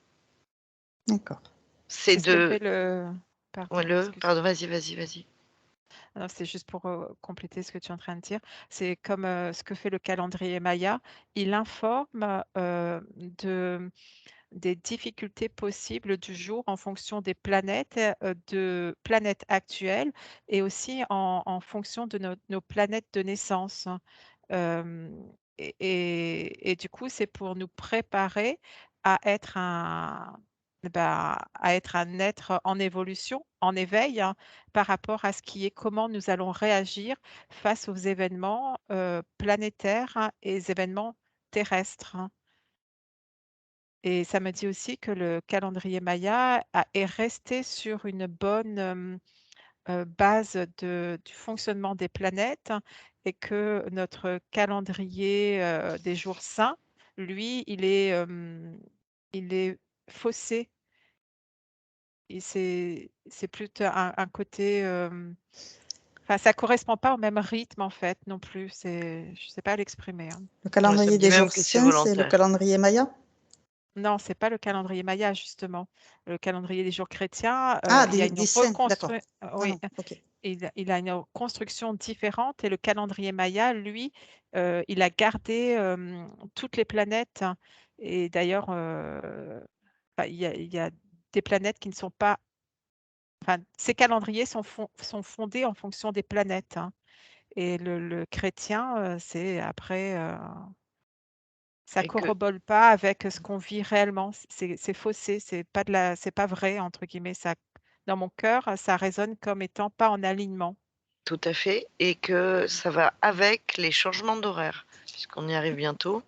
Speaker 1: D'accord.
Speaker 4: C'est
Speaker 2: C'est ce que
Speaker 4: de.
Speaker 2: fait le. Pardon,
Speaker 4: Ouais,
Speaker 2: excuse-moi.
Speaker 4: pardon, vas-y.
Speaker 2: Non, c'est juste pour compléter ce que tu es en train de dire. C'est comme ce que fait le calendrier Maya. Il informe des difficultés possibles du jour en fonction des planètes, de planètes actuelles et aussi en fonction de nos planètes de naissance. Euh, et du coup, c'est pour nous préparer à être à être un être en évolution, en éveil, hein, par rapport à ce qui est comment nous allons réagir face aux événements planétaires, hein, et les événements terrestres, hein. Et ça me dit aussi que le calendrier Maya est resté sur une bonne base du fonctionnement des planètes, hein, et que notre calendrier des jours saints, lui, il est faussé. C'est plutôt un côté. Enfin, ça correspond pas au même rythme en fait non plus. Je ne sais pas l'exprimer, hein.
Speaker 1: Le
Speaker 4: Ouais, ça
Speaker 1: calendrier
Speaker 4: me dit
Speaker 1: des
Speaker 4: même
Speaker 1: jours
Speaker 4: que c'est
Speaker 1: saints, c'est le
Speaker 4: volontaire.
Speaker 1: calendrier Maya?
Speaker 2: Non, c'est pas le calendrier Maya justement. Le calendrier des jours chrétiens,
Speaker 1: Ah,
Speaker 2: il y a
Speaker 1: des
Speaker 2: une
Speaker 1: saints, d'accord.
Speaker 2: oui,
Speaker 1: non, ok.
Speaker 2: il a une construction différente et le calendrier Maya, lui, il a gardé toutes les planètes, hein. Et d'ailleurs, enfin, il y a des planètes qui ne sont pas. Enfin, ces calendriers sont fondés en fonction des planètes, hein. Et le chrétien, c'est après. Ça
Speaker 4: Et que
Speaker 2: corrobole pas avec ce qu'on vit réellement. C'est faussé, c'est pas vrai entre guillemets. Ça, dans mon cœur, ça résonne comme étant pas en alignement.
Speaker 4: tout à fait, et que ça va avec les changements d'horaire, puisqu'on y arrive bientôt,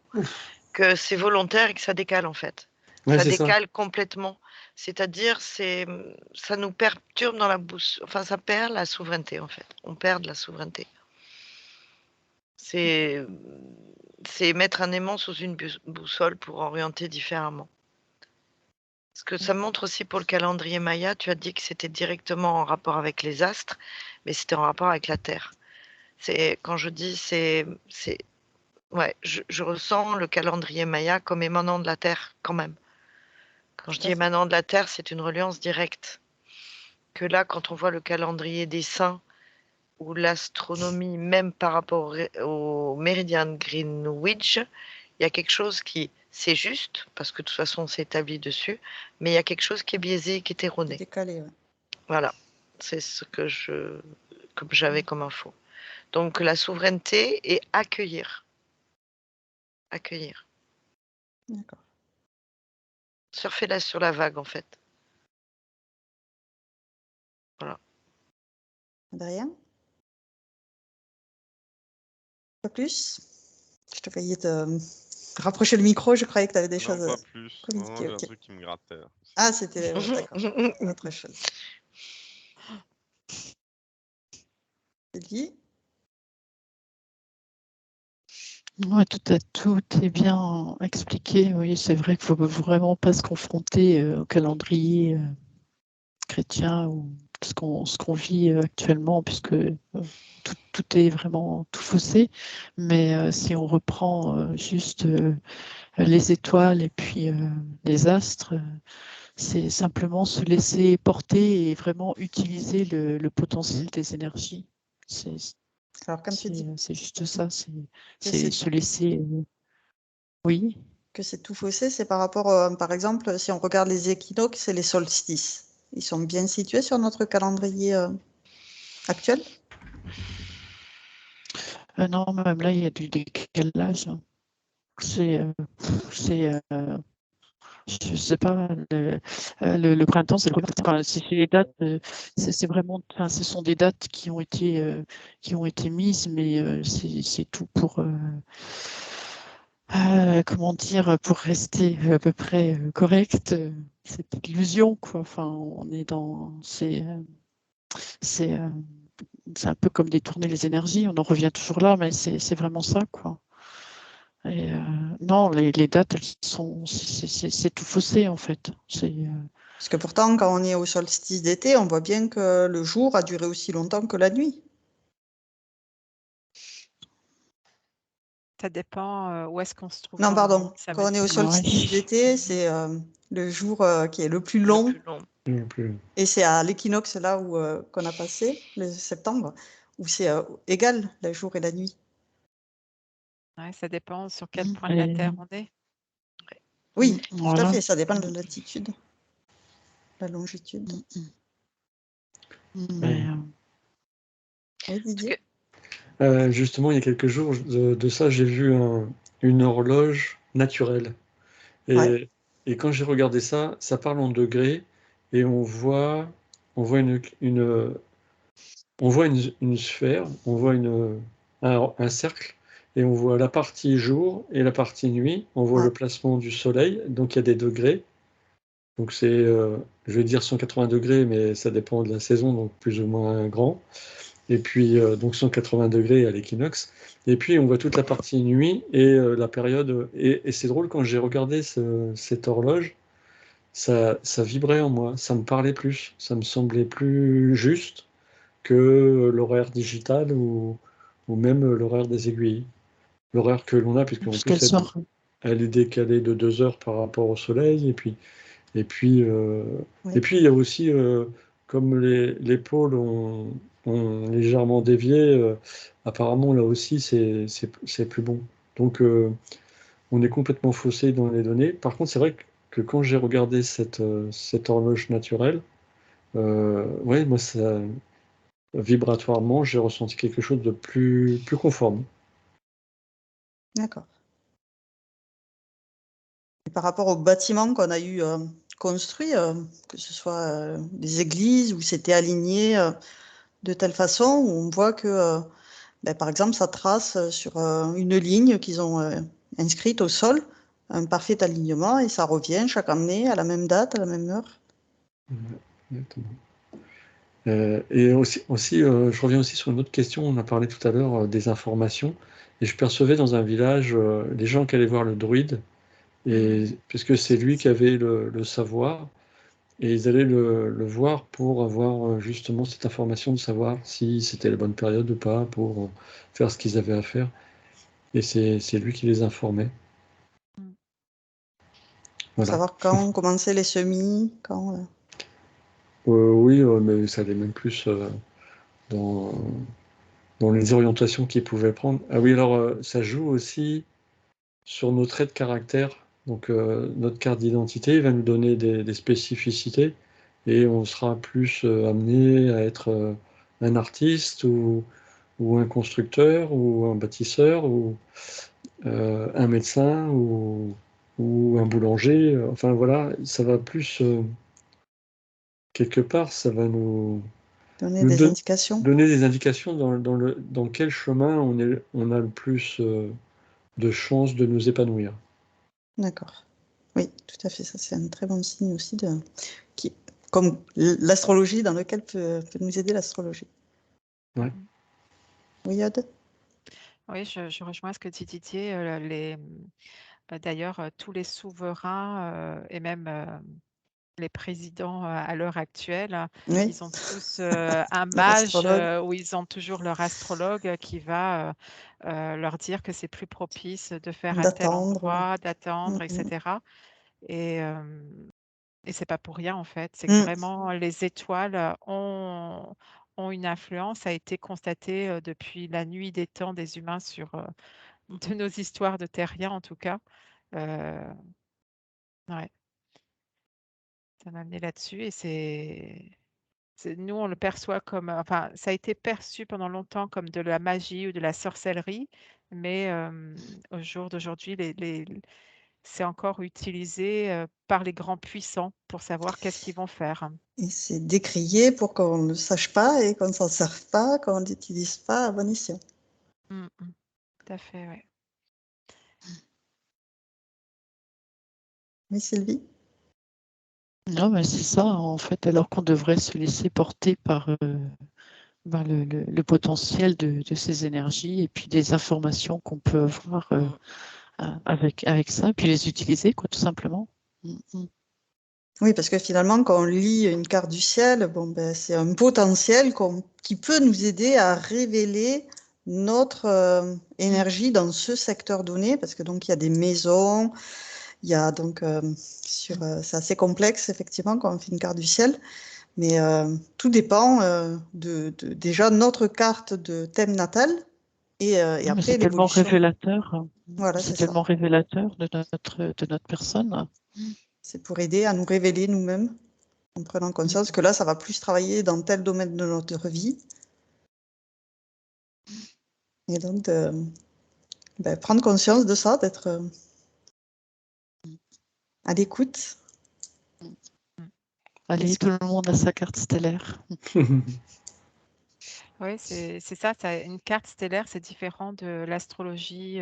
Speaker 4: que c'est volontaire et que ça décale en fait.
Speaker 6: Ouais,
Speaker 4: Ça
Speaker 6: c'est ça.
Speaker 4: décale complètement. C'est-à-dire, ça nous perturbe dans la boussole. Enfin, ça perd la souveraineté en fait. On perd de la souveraineté. C'est mettre un aimant sous une boussole pour orienter différemment. Ce que ça montre aussi pour le calendrier Maya, tu as dit que c'était directement en rapport avec les astres, mais c'était en rapport avec la Terre. Quand je dis ouais, je ressens le calendrier Maya comme émanant de la Terre quand même. Quand je dis émanant de la Terre, c'est une reliance directe. Que là, quand on voit le calendrier des saints ou l'astronomie, même par rapport au méridien de Greenwich, il y a quelque chose qui, c'est juste, parce que de toute façon, on s'est établi dessus, mais il y a quelque chose qui est biaisé, qui est erroné.
Speaker 1: Décalé, ouais.
Speaker 4: Voilà, c'est ce que j'avais comme info. Donc la souveraineté et accueillir. Accueillir.
Speaker 1: D'accord.
Speaker 4: Surfer là sur la vague, en fait. Voilà.
Speaker 1: Adrien? Pas plus? Je te voyais te rapprocher le micro, je croyais que tu avais des
Speaker 5: Non,
Speaker 1: choses
Speaker 5: pas
Speaker 1: à
Speaker 5: plus. Non,
Speaker 1: communiquer.
Speaker 5: j'ai un
Speaker 1: Ok.
Speaker 5: truc qui me grattait.
Speaker 1: Ah, c'était d'accord. Autre chose. Célie?
Speaker 3: Ouais, tout est bien expliqué. Oui, c'est vrai qu'il ne faut vraiment pas se confronter au calendrier chrétien ou ce qu'on vit actuellement, puisque tout est vraiment tout faussé. Mais si on reprend juste les étoiles et puis les astres, c'est simplement se laisser porter et vraiment utiliser le potentiel des énergies.
Speaker 1: Alors, quand tu dis
Speaker 3: C'est juste ça,
Speaker 1: que
Speaker 3: c'est se laisser. Oui.
Speaker 1: que c'est tout faussé, c'est par rapport, par exemple, si on regarde les équinoxes et les solstices. Ils sont bien situés sur notre calendrier actuel?
Speaker 3: Non, même là, il y a du décalage. C'est, je sais pas, le printemps, c'est les dates, c'est vraiment, enfin, ce sont des dates qui ont été mises, mais c'est tout pour, comment dire, pour rester à peu près correct. C'est de l'illusion, quoi. Enfin, on est dans, c'est un peu comme détourner les énergies. On en revient toujours là, mais c'est vraiment ça, quoi. Et non, les dates, c'est tout faussé, en fait.
Speaker 1: Parce que pourtant, quand on est au solstice d'été, on voit bien que le jour a duré aussi longtemps que la nuit.
Speaker 2: Ça dépend où est-ce qu'on se trouve
Speaker 1: Non,
Speaker 2: dans le
Speaker 1: pardon.
Speaker 2: monde. Ça
Speaker 1: Quand on est au
Speaker 2: va.
Speaker 1: solstice d'été, c'est le jour qui est le plus
Speaker 4: Le
Speaker 1: long.
Speaker 4: plus long.
Speaker 1: Et c'est à l'équinoxe là où qu'on a passé, le septembre, où c'est égal la jour et la nuit.
Speaker 2: Ouais, ça dépend sur quel point de la Terre on est.
Speaker 1: Oui, tout à
Speaker 3: voilà.
Speaker 1: fait. Ça dépend de la latitude, la longitude.
Speaker 3: Mais,
Speaker 1: Oui, Didier.
Speaker 6: Justement, il y a quelques jours de ça, j'ai vu une horloge naturelle. Et,
Speaker 1: Ouais.
Speaker 6: et quand j'ai regardé ça, ça parle en degrés et on voit une sphère, on voit un cercle et on voit la partie jour et la partie nuit. On voit
Speaker 1: Ouais.
Speaker 6: le placement du soleil, donc il y a des degrés. Donc c'est, je vais dire 180 degrés, mais ça dépend de la saison, donc plus ou moins grand. Et puis donc 180 degrés à l'équinoxe. Et puis on voit toute la partie nuit et la période. Et c'est drôle, quand j'ai regardé cette horloge, ça vibrait en moi, ça me parlait plus, ça me semblait plus juste que l'horaire digital ou même l'horaire des aiguilles. L'horaire que l'on a, puisqu'en
Speaker 3: parce
Speaker 6: plus
Speaker 3: qu'elle sort.
Speaker 6: elle est décalée de 2 heures par rapport au soleil. Et puis,
Speaker 1: Oui.
Speaker 6: et puis il y a aussi, comme les pôles ont légèrement dévié, apparemment là aussi c'est plus bon. Donc on est complètement faussé dans les données. Par contre, c'est vrai que quand j'ai regardé cette horloge naturelle, ouais, moi vibratoirement, j'ai ressenti quelque chose de plus conforme.
Speaker 1: D'accord. Et par rapport aux bâtiments qu'on a eu construits, que ce soit des églises où c'était aligné de telle façon où on voit que, par exemple, ça trace sur une ligne qu'ils ont inscrite au sol, un parfait alignement, et ça revient chaque année à la même date, à la même heure.
Speaker 6: Exactement. Et aussi je reviens aussi sur une autre question. On a parlé tout à l'heure des informations, et je percevais dans un village les gens qui allaient voir le druide, et puisque c'est lui qui avait le savoir, et ils allaient le voir pour avoir justement cette information de savoir si c'était la bonne période ou pas pour faire ce qu'ils avaient à faire. Et c'est lui qui les informait.
Speaker 1: Pour
Speaker 6: Voilà.
Speaker 1: savoir quand commençaient les semis, quand...
Speaker 6: Oui, mais ça allait même plus dans, dans les orientations qu'ils pouvaient prendre. Ah oui, alors ça joue aussi sur nos traits de caractère. Donc notre carte d'identité va nous donner des spécificités, et on sera plus amené à être un artiste ou un constructeur ou un bâtisseur ou un médecin ou un boulanger. Enfin voilà, ça va plus quelque part, ça va
Speaker 1: donner
Speaker 6: nous
Speaker 1: des indications.
Speaker 6: donner des indications dans quel chemin on a le plus de chances de nous épanouir.
Speaker 1: D'accord. Oui, tout à fait. Ça, c'est un très bon signe aussi, comme l'astrologie, dans lequel peut nous aider l'astrologie.
Speaker 6: Ouais.
Speaker 1: Oui, Aude?
Speaker 2: Oui, je rejoins ce que dit Didier. D'ailleurs, tous les souverains et même les présidents à l'heure actuelle,
Speaker 1: Oui,
Speaker 2: ils ont tous un
Speaker 1: leur
Speaker 2: mage
Speaker 1: astrologue.
Speaker 2: où ils ont toujours leur astrologue qui va leur dire que c'est plus propice de faire à tel
Speaker 1: D'attendre.
Speaker 2: endroit, d'attendre,
Speaker 1: Mm,
Speaker 2: etc. Et, c'est pas pour rien en fait. C'est que
Speaker 1: mm.
Speaker 2: vraiment les étoiles ont une influence, ça a été constaté depuis la nuit des temps des humains sur de nos histoires de terriens en tout cas. Ouais, ça m'a amené là-dessus et nous, on le perçoit comme, enfin, ça a été perçu pendant longtemps comme de la magie ou de la sorcellerie, mais au jour d'aujourd'hui, c'est encore utilisé par les grands puissants pour savoir qu'est-ce qu'ils vont faire.
Speaker 1: Et c'est décrié pour qu'on ne le sache pas et qu'on ne s'en serve pas, qu'on ne l'utilise pas à bon escient.
Speaker 2: Tout à fait, oui.
Speaker 1: Oui, Sylvie?
Speaker 3: Non, mais c'est ça, en fait, alors qu'on devrait se laisser porter par le potentiel de ces énergies et puis des informations qu'on peut avoir avec ça, puis les utiliser, quoi, tout simplement.
Speaker 1: Oui, parce que finalement, quand on lit une carte du ciel, bon, ben, c'est un potentiel qui peut nous aider à révéler notre énergie dans ce secteur donné, parce que donc il y a des maisons, il y a donc c'est assez complexe effectivement quand on fait une carte du ciel, mais tout dépend de déjà notre carte de thème natal et
Speaker 3: Mais
Speaker 1: après
Speaker 3: c'est tellement
Speaker 1: l'évolution.
Speaker 3: révélateur.
Speaker 1: Voilà,
Speaker 3: C'est
Speaker 1: c'est ça.
Speaker 3: tellement révélateur de notre personne.
Speaker 1: C'est pour aider à nous révéler nous-mêmes en prenant conscience que là, ça va plus travailler dans tel domaine de notre vie. Et donc, prendre conscience de ça, d'être à l'écoute.
Speaker 3: Allez, tout le monde a sa carte stellaire.
Speaker 2: Oui, c'est ça, une carte stellaire, c'est différent de l'astrologie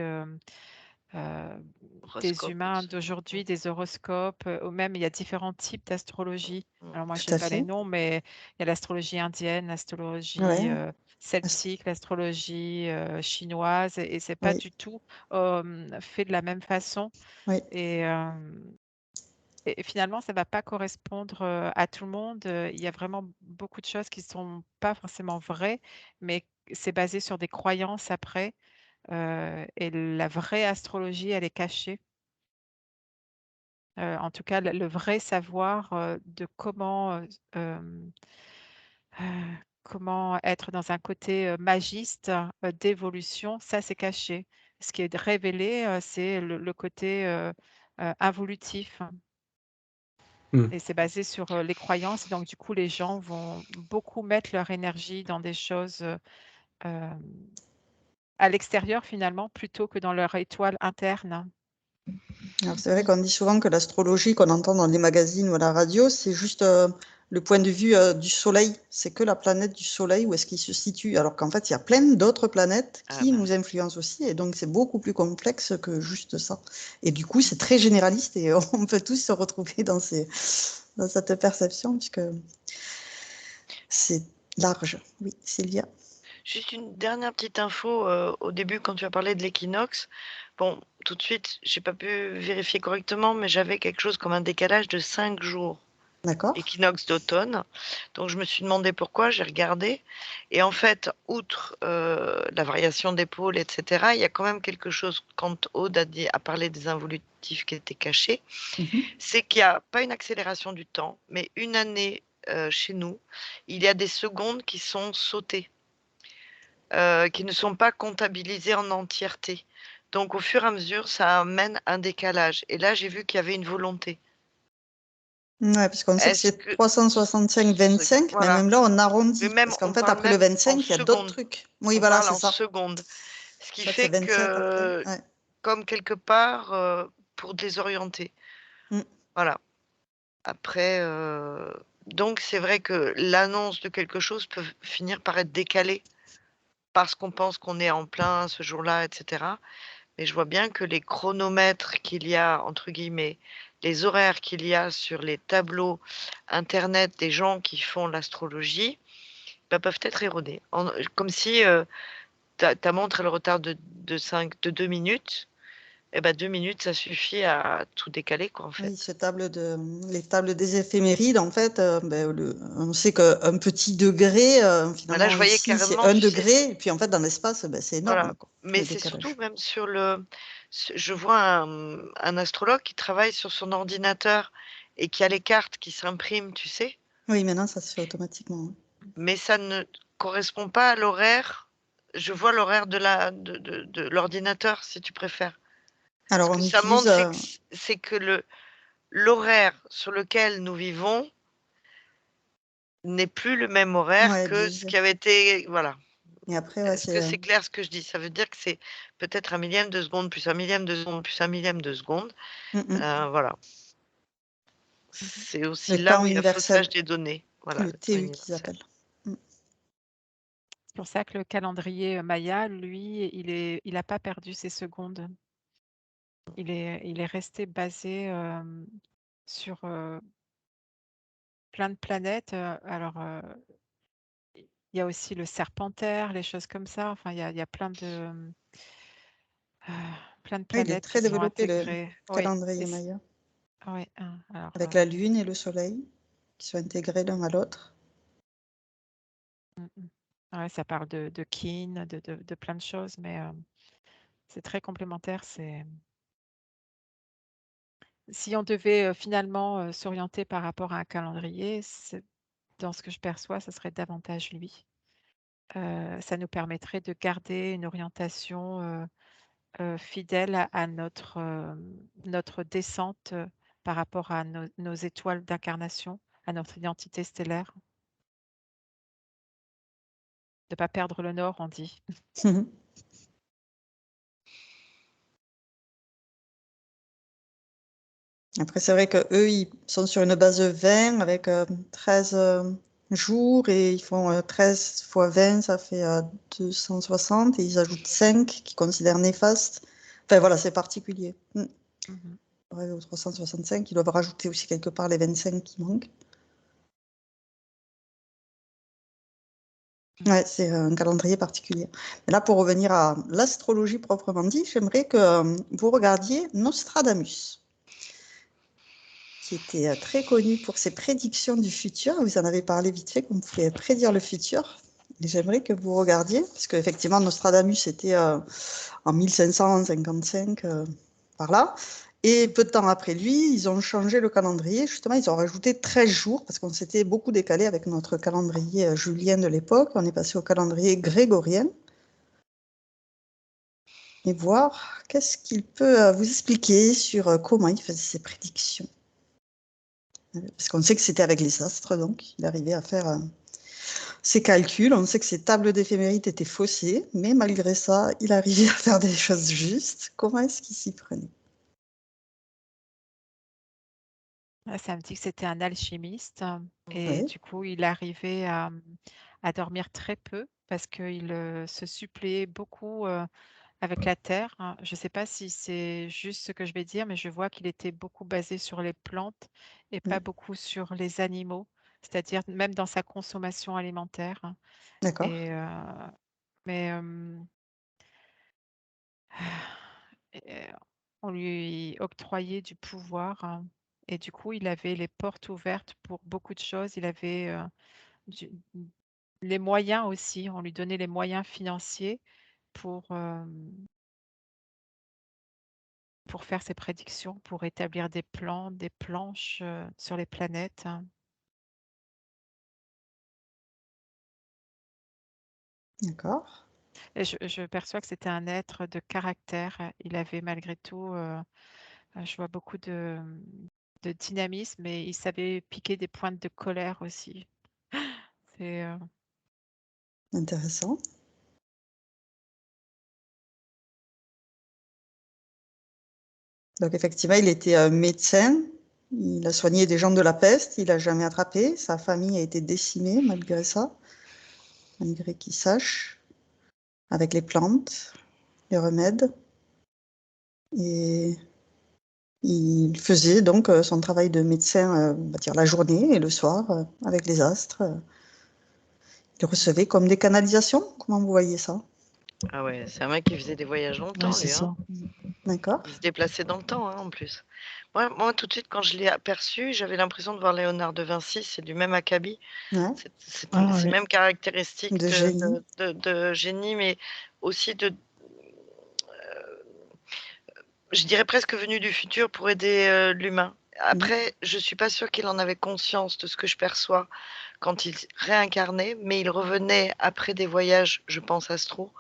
Speaker 2: des
Speaker 4: Horoscope
Speaker 2: humains
Speaker 4: aussi.
Speaker 2: d'aujourd'hui, des horoscopes, ou même il y a différents types d'astrologie. Alors moi, je
Speaker 1: Tout
Speaker 2: n'ai
Speaker 1: à
Speaker 2: pas les
Speaker 1: fait.
Speaker 2: noms, mais il y a l'astrologie indienne, l'astrologie
Speaker 1: Ouais.
Speaker 2: celtique, l'astrologie chinoise, et c'est pas
Speaker 1: Oui,
Speaker 2: du tout fait de la même façon.
Speaker 1: oui.
Speaker 2: Et, et finalement, ça ne va pas correspondre à tout le monde. Il y a vraiment beaucoup de choses qui ne sont pas forcément vraies, mais c'est basé sur des croyances après. Et la vraie astrologie, elle est cachée. En tout cas, le vrai savoir de comment être dans un côté magiste d'évolution, ça c'est caché. Ce qui est révélé, c'est le côté involutif.
Speaker 6: Mm.
Speaker 2: Et c'est basé sur les croyances. Donc, du coup, les gens vont beaucoup mettre leur énergie dans des choses à l'extérieur, finalement, plutôt que dans leur étoile interne.
Speaker 1: Alors, c'est vrai qu'on dit souvent que l'astrologie qu'on entend dans les magazines ou à la radio, c'est juste le point de vue du Soleil. C'est que la planète du Soleil, où est-ce qu'il se situe. Alors qu'en fait, il y a plein d'autres planètes qui nous influencent aussi. Et donc, c'est beaucoup plus complexe que juste ça. Et du coup, c'est très généraliste et on peut tous se retrouver dans cette perception, puisque c'est large. Oui, Sylvia.
Speaker 4: Juste une dernière petite info au début quand tu as parlé de l'équinoxe. Bon, tout de suite, j'ai pas pu vérifier correctement, mais j'avais quelque chose comme un décalage de 5 jours.
Speaker 1: D'accord.
Speaker 4: Équinoxe d'automne. Donc je me suis demandé pourquoi, j'ai regardé. Et en fait, outre la variation des pôles, etc., il y a quand même quelque chose, quand Aude a parlé des involutifs qui étaient cachés, c'est qu'il n'y a pas une accélération du temps, mais une année chez nous, il y a des secondes qui sont sautées. Qui ne sont pas comptabilisés en entièreté. Donc au fur et à mesure, ça amène un décalage. Et là, j'ai vu qu'il y avait une volonté.
Speaker 1: Ouais, parce qu'on sait que
Speaker 4: Est-ce
Speaker 1: c'est
Speaker 4: que
Speaker 1: 365-25, mais
Speaker 4: voilà.
Speaker 1: même là, on
Speaker 4: Mais
Speaker 1: arrondit.
Speaker 4: même,
Speaker 1: Parce qu'en
Speaker 4: on
Speaker 1: fait,
Speaker 4: parle
Speaker 1: après le
Speaker 4: même en
Speaker 1: 25, il y a d'autres
Speaker 4: secondes.
Speaker 1: trucs. Oui,
Speaker 4: On
Speaker 1: voilà,
Speaker 4: parle
Speaker 1: c'est
Speaker 4: en
Speaker 1: ça.
Speaker 4: secondes. Ce qui
Speaker 1: Ça fait
Speaker 4: fait
Speaker 1: 27 après.
Speaker 4: que,
Speaker 1: Ouais.
Speaker 4: comme quelque part, pour désorienter.
Speaker 1: Mm.
Speaker 4: Voilà. Après, donc c'est vrai que l'annonce de quelque chose peut finir par être décalée parce qu'on pense qu'on est en plein ce jour-là, etc. Mais je vois bien que les chronomètres qu'il y a, entre guillemets, les horaires qu'il y a sur les tableaux internet des gens qui font l'astrologie, peuvent être erronés. Comme si ta montre, elle retarde de 2 minutes. Et ben 2 minutes, ça suffit à tout décaler, quoi, en fait.
Speaker 1: Oui, les tables des éphémérides, en fait, on sait qu'un petit degré,
Speaker 4: Là,
Speaker 1: finalement,
Speaker 4: je voyais
Speaker 1: ici, c'est
Speaker 4: carrément,
Speaker 1: 1
Speaker 4: tu sais,
Speaker 1: degré, et puis en fait, dans l'espace, c'est énorme,
Speaker 4: voilà.
Speaker 1: quoi,
Speaker 4: Mais
Speaker 1: le
Speaker 4: c'est surtout
Speaker 1: décalage.
Speaker 4: même je vois un astrologue qui travaille sur son ordinateur et qui a les cartes qui s'impriment, tu sais,
Speaker 1: Oui, maintenant, ça se fait automatiquement. Hein.
Speaker 4: mais ça ne correspond pas à l'horaire. Je vois l'horaire de l'ordinateur, si tu préfères.
Speaker 1: Alors,
Speaker 4: Ce
Speaker 1: on
Speaker 4: que ça
Speaker 1: utilise...
Speaker 4: montre, c'est que l'horaire sur lequel nous vivons n'est plus le même horaire
Speaker 1: ouais,
Speaker 4: que ce qui avait été, voilà.
Speaker 1: Et après, ouais,
Speaker 4: Est-ce que c'est clair ce que je dis? Ça veut dire que c'est peut-être 1 millième de seconde, plus 1 millième de seconde, plus 1 millième de seconde. Voilà. C'est aussi
Speaker 1: le
Speaker 4: là
Speaker 1: temps
Speaker 4: où il y a
Speaker 1: universel,
Speaker 4: faussage des données. Voilà,
Speaker 1: le
Speaker 4: le temps
Speaker 1: TU qu'ils
Speaker 4: universel.
Speaker 1: appellent.
Speaker 2: C'est pour ça que le calendrier Maya, lui, il n'a pas perdu ses secondes. Il est resté basé sur plein de planètes. Alors, il y a aussi le serpentaire, les choses comme ça. Enfin, il y a plein de
Speaker 1: Oui, il est
Speaker 2: planètes qui
Speaker 1: très
Speaker 2: sont
Speaker 1: développé, le
Speaker 2: intégrées. Oui,
Speaker 1: calendrier Maya,
Speaker 2: oui, alors,
Speaker 1: avec la Lune et le Soleil, qui sont intégrés l'un à l'autre.
Speaker 2: ouais, ça parle de kin, de plein de choses, mais c'est très complémentaire. Si on devait finalement s'orienter par rapport à un calendrier, dans ce que je perçois, ça serait davantage lui. Ça nous permettrait de garder une orientation fidèle à notre descente par rapport à nos étoiles d'incarnation, à notre identité stellaire. De ne pas perdre le nord, on dit.
Speaker 1: Après, c'est vrai qu'eux, ils sont sur une base de 20 avec 13 jours et ils font 13 fois 20, ça fait 260 et ils ajoutent 5 qu'ils considèrent néfastes. Enfin voilà, c'est particulier. Ouais, aux 365, ils doivent rajouter aussi quelque part les 25 qui manquent. Ouais, c'est un calendrier particulier. Mais là, pour revenir à l'astrologie proprement dit, j'aimerais que vous regardiez Nostradamus, qui était très connu pour ses prédictions du futur. Vous en avez parlé vite fait, qu'on pouvait prédire le futur. Et j'aimerais que vous regardiez, parce qu'effectivement, Nostradamus était en 1555, par là. Et peu de temps après lui, ils ont changé le calendrier. Justement, ils ont rajouté 13 jours, parce qu'on s'était beaucoup décalé avec notre calendrier julien de l'époque. On est passé au calendrier grégorien. Et voir qu'est-ce qu'il peut vous expliquer sur comment il faisait ses prédictions. Parce qu'on sait que c'était avec les astres, donc il arrivait à faire ses calculs. On sait que ses tables d'éphémérite étaient faussées, mais malgré ça, il arrivait à faire des choses justes. Comment est-ce qu'il s'y prenait?
Speaker 2: Ça me dit que c'était un alchimiste et
Speaker 1: Ouais.
Speaker 2: du coup, il arrivait à dormir très peu parce qu'il se suppléait beaucoup avec la terre. Je ne sais pas si c'est juste ce que je vais dire, mais je vois qu'il était beaucoup basé sur les plantes et pas beaucoup sur les animaux, c'est-à-dire même dans sa consommation alimentaire.
Speaker 1: D'accord.
Speaker 2: Et, mais on lui octroyait du pouvoir et du coup, il avait les portes ouvertes pour beaucoup de choses. Il avait du- les moyens aussi. On lui donnait les moyens financiers pour, pour faire ses prédictions, pour établir des plans, des planches sur les planètes.
Speaker 1: D'accord.
Speaker 2: Et je perçois que c'était un être de caractère. Il avait malgré tout, je vois beaucoup de dynamisme et il savait piquer des pointes de colère aussi. C'est
Speaker 1: Intéressant. Donc effectivement, il était médecin. Il a soigné des gens de la peste. Il n'a jamais attrapé. Sa famille a été décimée malgré ça, malgré qu'il sache, avec les plantes, les remèdes. Et il faisait donc son travail de médecin, on va dire la journée et le soir, avec les astres. Il recevait comme des canalisations. Comment vous voyez ça?
Speaker 4: Ah ouais, c'est un mec qui faisait des voyages
Speaker 3: Ouais,
Speaker 4: longtemps,
Speaker 3: c'est
Speaker 4: lui.
Speaker 3: ça.
Speaker 1: D'accord.
Speaker 4: Il se déplaçait dans le temps, en plus. Moi, tout de suite, quand je l'ai aperçu, j'avais l'impression de voir Léonard de Vinci. C'est du même acabit.
Speaker 1: Ouais.
Speaker 4: C'est
Speaker 3: Ah
Speaker 4: ces
Speaker 3: ouais.
Speaker 4: mêmes caractéristiques
Speaker 1: De génie.
Speaker 4: de génie, mais aussi je dirais presque venu du futur pour aider l'humain. Après, je suis pas sûre qu'il en avait conscience de ce que je perçois quand il réincarnait, mais il revenait après des voyages, je pense, astro,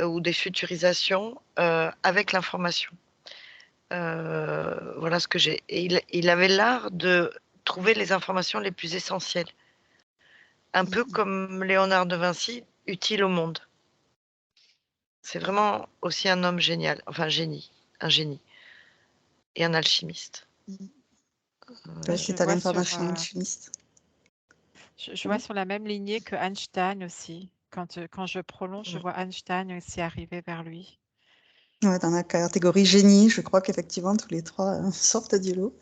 Speaker 4: ou des futurisations, avec l'information. Voilà ce que j'ai. Et il avait l'art de trouver les informations les plus essentielles. Un peu comme Léonard de Vinci, utile au monde. C'est vraiment aussi un homme génial, enfin un génie et un alchimiste.
Speaker 1: Ouais,
Speaker 2: Je
Speaker 1: c'est à
Speaker 2: vois sur,
Speaker 1: l'information alchimiste.
Speaker 2: je vois sur la même lignée que Einstein aussi. Quand je prolonge, je vois Einstein aussi arriver vers lui.
Speaker 1: Ouais, dans la catégorie génie, je crois qu'effectivement, tous les trois sortent du lot.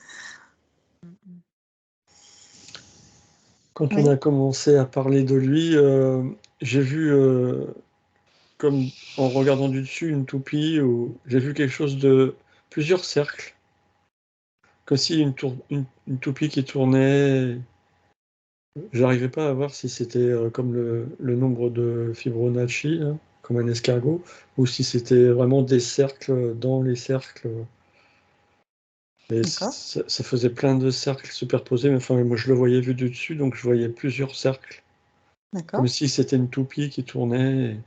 Speaker 6: Quand
Speaker 1: Oui.
Speaker 6: on a commencé à parler de lui, j'ai vu, comme en regardant du dessus, une toupie, ou j'ai vu quelque chose de plusieurs cercles, comme si une toupie qui tournait. J'arrivais pas à voir si c'était comme le nombre de Fibonacci, là, comme un escargot, ou si c'était vraiment des cercles dans les cercles. Et
Speaker 1: D'accord.
Speaker 6: ça faisait plein de cercles superposés, mais enfin, moi je le voyais vu du dessus, donc je voyais plusieurs cercles,
Speaker 1: D'accord.
Speaker 6: comme si c'était une toupie qui tournait.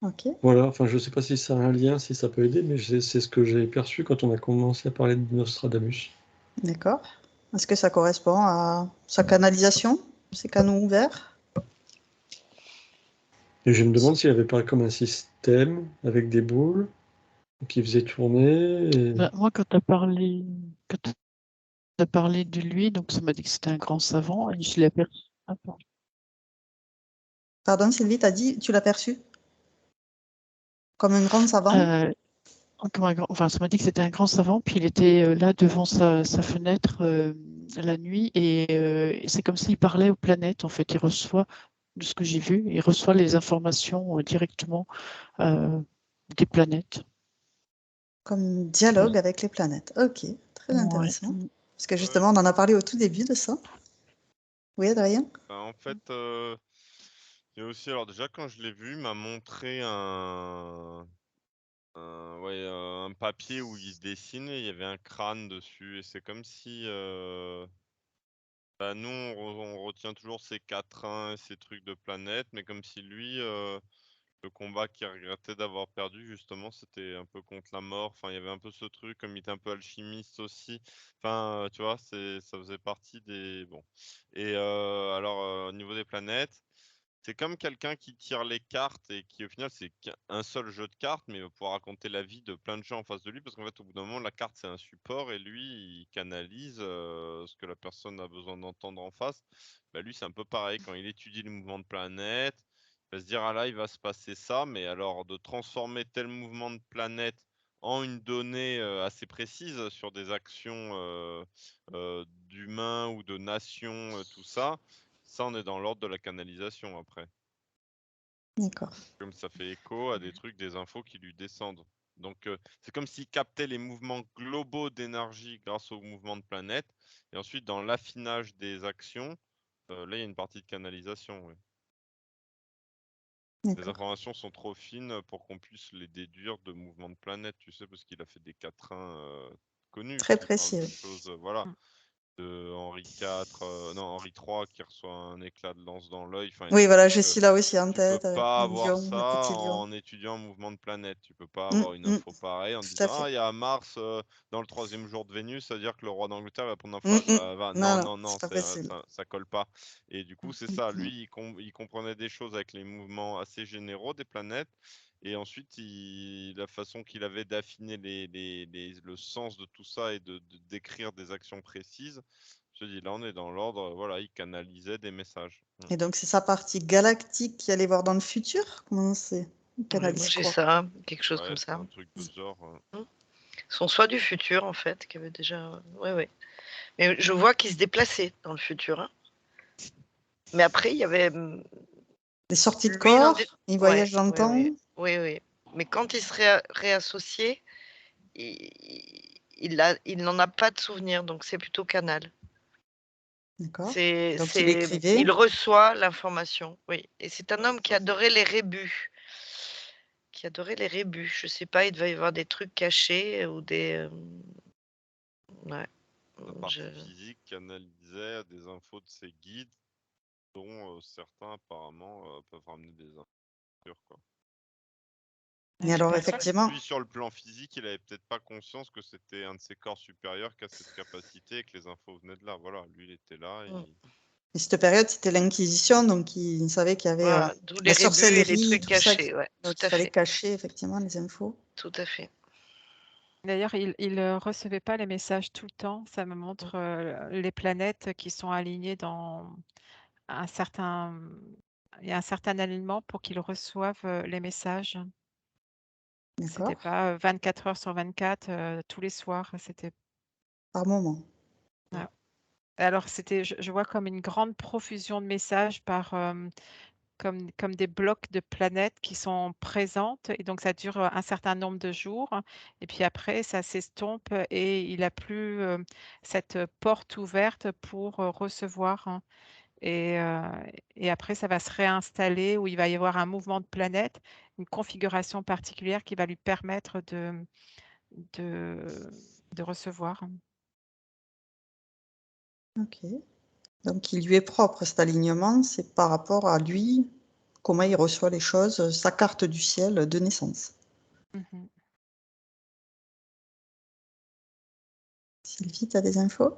Speaker 1: Ok.
Speaker 6: Voilà, enfin je sais pas si ça a un lien, si ça peut aider, mais c'est ce que j'ai perçu quand on a commencé à parler de Nostradamus.
Speaker 1: D'accord. Est-ce que ça correspond à sa canalisation, ses canaux ouverts?
Speaker 6: Et je me demande s'il n'y avait pas comme un système avec des boules qui faisait tourner.
Speaker 3: Bah, moi, quand tu as parlé de lui, donc ça m'a dit que c'était un grand savant et je l'ai aperçu. Ah, pardon.
Speaker 1: Pardon, Sylvie, t'as dit, tu l'as perçu comme un grand savant?
Speaker 3: Enfin, ça m'a dit que c'était un grand savant, puis il était là devant sa fenêtre la nuit et c'est comme s'il parlait aux planètes. En fait, il reçoit, de ce que j'ai vu, il reçoit les informations directement des planètes.
Speaker 1: Comme dialogue avec les planètes. Ok, très
Speaker 3: Ouais.
Speaker 1: intéressant. Parce que justement, on en a parlé au tout début de ça. Oui, Adrien?
Speaker 5: En fait, il y a aussi, alors déjà quand je l'ai vu, il m'a montré un papier où il dessine et il y avait un crâne dessus. Et c'est comme si nous, on retient toujours ces quatrains et ces trucs de planètes, mais comme si lui, le combat qu'il regrettait d'avoir perdu, justement, c'était un peu contre la mort. Enfin, il y avait un peu ce truc, comme il était un peu alchimiste aussi. Enfin, tu vois, ça faisait partie des... Bon. Et alors, au niveau des planètes, c'est comme quelqu'un qui tire les cartes et qui, au final, c'est un seul jeu de cartes, mais il va pouvoir raconter la vie de plein de gens en face de lui, parce qu'en fait, au bout d'un moment, la carte, c'est un support, et lui, il canalise ce que la personne a besoin d'entendre en face. Bah, lui, c'est un peu pareil, quand il étudie les mouvements de planète, il va se dire, ah là, il va se passer ça, mais alors, de transformer tel mouvement de planète en une donnée assez précise sur des actions d'humains ou de nations, tout ça, on est dans l'ordre de la canalisation après.
Speaker 1: D'accord.
Speaker 5: Comme ça fait écho à des trucs, des infos qui lui descendent. Donc c'est comme s'il captait les mouvements globaux d'énergie grâce aux mouvements de planète. Et ensuite, dans l'affinage des actions, là, il y a une partie de canalisation. Ouais. Les informations sont trop fines pour qu'on puisse les déduire de mouvements de planète, tu sais, parce qu'il a fait des quatrains connus.
Speaker 1: Très
Speaker 5: Qui parlent
Speaker 1: précis,
Speaker 5: de
Speaker 1: oui.
Speaker 5: choses, voilà. De Henri IV, non, Henri III qui reçoit un éclat de lance dans l'œil. Enfin,
Speaker 1: Oui, voilà, j'ai celui-là aussi en
Speaker 5: tu peux
Speaker 1: tête avec
Speaker 5: pas
Speaker 1: le
Speaker 5: avoir
Speaker 1: lion, le
Speaker 5: ça
Speaker 1: petit lion.
Speaker 5: en étudiant un mouvement de planète. Tu peux pas avoir une
Speaker 1: Tout
Speaker 5: info pareille en
Speaker 1: à
Speaker 5: disant
Speaker 1: fait.
Speaker 5: ah il y a Mars dans le 3e jour de Vénus, ça veut dire que le roi d'Angleterre va prendre un
Speaker 1: Non,
Speaker 5: non
Speaker 1: non,
Speaker 5: non non
Speaker 1: c'est pas possible.
Speaker 5: ça colle pas. Et du coup c'est ça. Lui il comprenait des choses avec les mouvements assez généraux des planètes. Et ensuite, la façon qu'il avait d'affiner le sens de tout ça et de décrire des actions précises, je te dis, là, on est dans l'ordre, voilà, il canalisait des messages.
Speaker 1: Et donc, c'est sa partie galactique qui allait voir dans le futur? Comment c'est? Il
Speaker 4: Ouais,
Speaker 1: canalise
Speaker 4: moi, j'ai
Speaker 1: quoi?
Speaker 4: ça, quelque chose
Speaker 5: Ouais,
Speaker 4: comme
Speaker 5: c'est
Speaker 4: ça.
Speaker 5: un truc de ce genre.
Speaker 4: Sont soit du futur, en fait, qui avait déjà... Ouais. Mais je vois qu'il se déplaçait dans le futur. Hein. Mais après, il y avait...
Speaker 1: Des sorties de
Speaker 4: Lui,
Speaker 1: corps? Il voyage dans le temps?
Speaker 4: Oui, oui. Mais quand il se réassocie, il n'en a pas de souvenir, donc c'est plutôt canal.
Speaker 1: D'accord.
Speaker 4: C'est,
Speaker 1: Donc il écrivait.
Speaker 4: il reçoit l'information, oui. Et c'est un homme qui adorait les rébus. Je sais pas, il devait y avoir des trucs cachés ou des. Ouais.
Speaker 5: La partie physique canalisait des infos de ses guides, dont certains apparemment peuvent ramener des infos, quoi.
Speaker 1: Mais alors effectivement,
Speaker 5: Lui, sur le plan physique, il avait peut-être pas conscience que c'était un de ses corps supérieurs qui a cette capacité et que les infos venaient de là. Voilà, lui, il était là.
Speaker 1: et cette période, c'était l'Inquisition, donc il savait qu'il y avait
Speaker 4: Voilà, d'où les
Speaker 1: la
Speaker 4: rébus et les
Speaker 1: sorcellerie,
Speaker 4: trucs
Speaker 1: tout ça.
Speaker 4: cachés, ouais,
Speaker 1: Donc
Speaker 4: tout
Speaker 1: il
Speaker 4: à
Speaker 1: fallait
Speaker 4: fait.
Speaker 1: cacher effectivement les infos.
Speaker 4: Tout à fait.
Speaker 2: D'ailleurs, il recevait pas les messages tout le temps. Ça me montre les planètes qui sont alignées dans un certain, il y a un certain alignement pour qu'ils reçoivent les messages. C'était
Speaker 1: D'accord.
Speaker 2: pas 24 heures sur 24 tous les soirs. C'était.
Speaker 1: Par moment.
Speaker 2: Ouais. Alors c'était, je vois comme une grande profusion de messages par comme des blocs de planètes qui sont présentes et donc ça dure un certain nombre de jours et puis après ça s'estompe et il a plus cette porte ouverte pour recevoir, hein. Et après ça va se réinstaller où il va y avoir un mouvement de planètes, une configuration particulière qui va lui permettre de recevoir.
Speaker 1: Ok. Donc il lui est propre cet alignement, c'est par rapport à lui, comment il reçoit les choses, sa carte du ciel de naissance.
Speaker 2: Mhm.
Speaker 1: Sylvie, tu as des infos?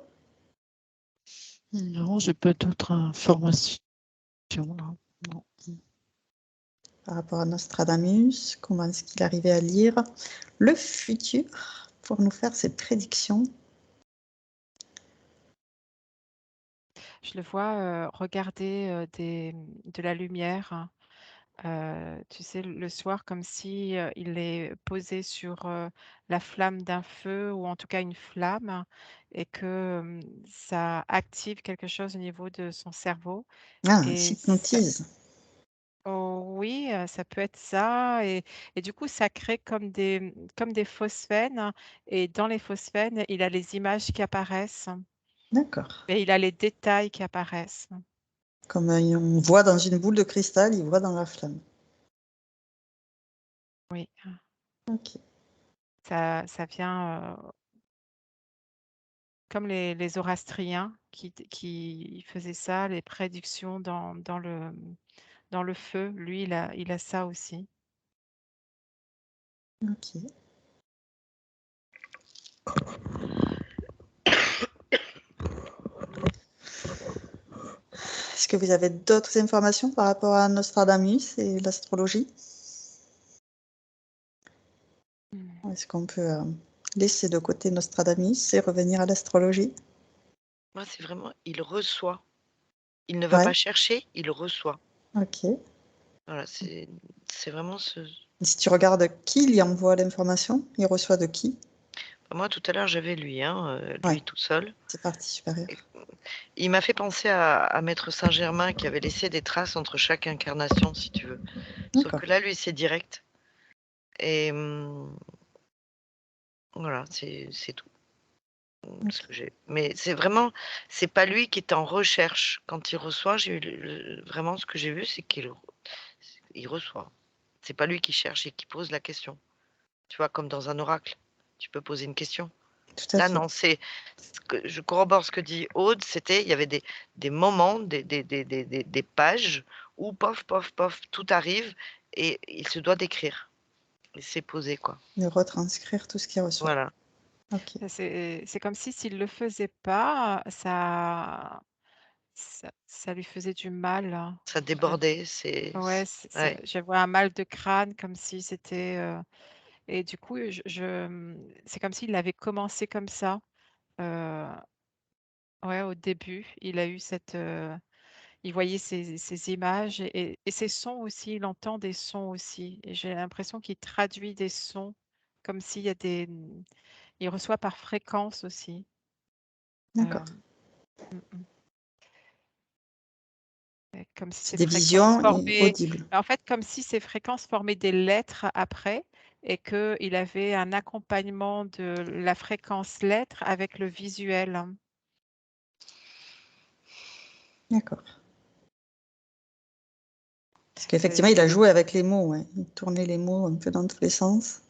Speaker 3: Non, j'ai pas d'autres informations là. Non.
Speaker 1: Par rapport à Nostradamus, comment est-ce qu'il arrivait à lire le futur pour nous faire ses prédictions?
Speaker 2: Je le vois regarder de la lumière, tu sais, le soir, comme si il est posé sur la flamme d'un feu ou en tout cas une flamme et que ça active quelque chose au niveau de son cerveau.
Speaker 1: Ah,
Speaker 2: Et
Speaker 1: s'hypnotise.
Speaker 2: oh, oui, ça peut être ça. Et du coup, ça crée comme des phosphènes. Et dans les phosphènes, il a les images qui apparaissent
Speaker 1: D'accord.
Speaker 2: et il a les détails qui apparaissent.
Speaker 1: Comme on voit dans une boule de cristal, il voit dans la flamme.
Speaker 2: Oui.
Speaker 1: Ok.
Speaker 2: Ça vient comme les zoroastriens qui faisaient ça, les prédictions dans le feu. Lui, il a ça aussi.
Speaker 1: Ok. Est-ce que vous avez d'autres informations par rapport à Nostradamus et l'astrologie? Ou est-ce qu'on peut laisser de côté Nostradamus et revenir à l'astrologie?
Speaker 4: Moi, c'est vraiment, il reçoit. Il ne va
Speaker 1: Ouais.
Speaker 4: pas chercher, il reçoit.
Speaker 1: Ok.
Speaker 4: Voilà, c'est vraiment ce.
Speaker 1: Et si tu regardes qui lui envoie l'information, il reçoit de qui?
Speaker 4: Moi, tout à l'heure, j'avais lui,
Speaker 1: Ouais.
Speaker 4: tout seul.
Speaker 1: C'est partie supérieure.
Speaker 4: Il m'a fait penser à Maître Saint-Germain qui avait laissé des traces entre chaque incarnation, si tu veux. Sauf
Speaker 1: D'accord.
Speaker 4: que là, lui, c'est direct. Et voilà, c'est tout. Ce que j'ai. Mais c'est vraiment, c'est pas lui qui est en recherche. Quand il reçoit, j'ai eu vraiment ce que j'ai vu, c'est qu'il reçoit. C'est pas lui qui cherche et qui pose la question. Tu vois, comme dans un oracle, tu peux poser une question.
Speaker 1: Tout à
Speaker 4: Là,
Speaker 1: fait.
Speaker 4: non, c'est je corrobore ce que dit Aude, il y avait des moments, des pages où pof, pof, pof, tout arrive et il se doit d'écrire. Et c'est posé, quoi.
Speaker 1: De retranscrire tout ce qu'il reçoit.
Speaker 4: Voilà.
Speaker 1: Ok.
Speaker 2: C'est comme si s'il ne le faisait pas, ça lui faisait du mal, hein.
Speaker 4: Ça débordait,
Speaker 2: Ouais,
Speaker 4: ouais.
Speaker 2: je vois un mal de crâne comme si c'était. Et du coup, c'est comme s'il avait commencé comme ça. Ouais, au début, il a eu il voyait ces images et ces sons aussi, il entend des sons aussi. Et j'ai l'impression qu'il traduit des sons comme s'il y a il reçoit par fréquence aussi.
Speaker 1: D'accord.
Speaker 2: Mm, mm. Comme si
Speaker 1: C'est
Speaker 2: ces
Speaker 1: des
Speaker 2: fréquences
Speaker 1: visions
Speaker 2: formaient,
Speaker 1: audibles.
Speaker 2: en fait, comme si ces fréquences formaient des lettres après et qu'il avait un accompagnement de la fréquence lettre avec le visuel.
Speaker 1: D'accord. Parce qu'effectivement, il a joué avec les mots, ouais. Il tournait les mots un peu dans tous les sens.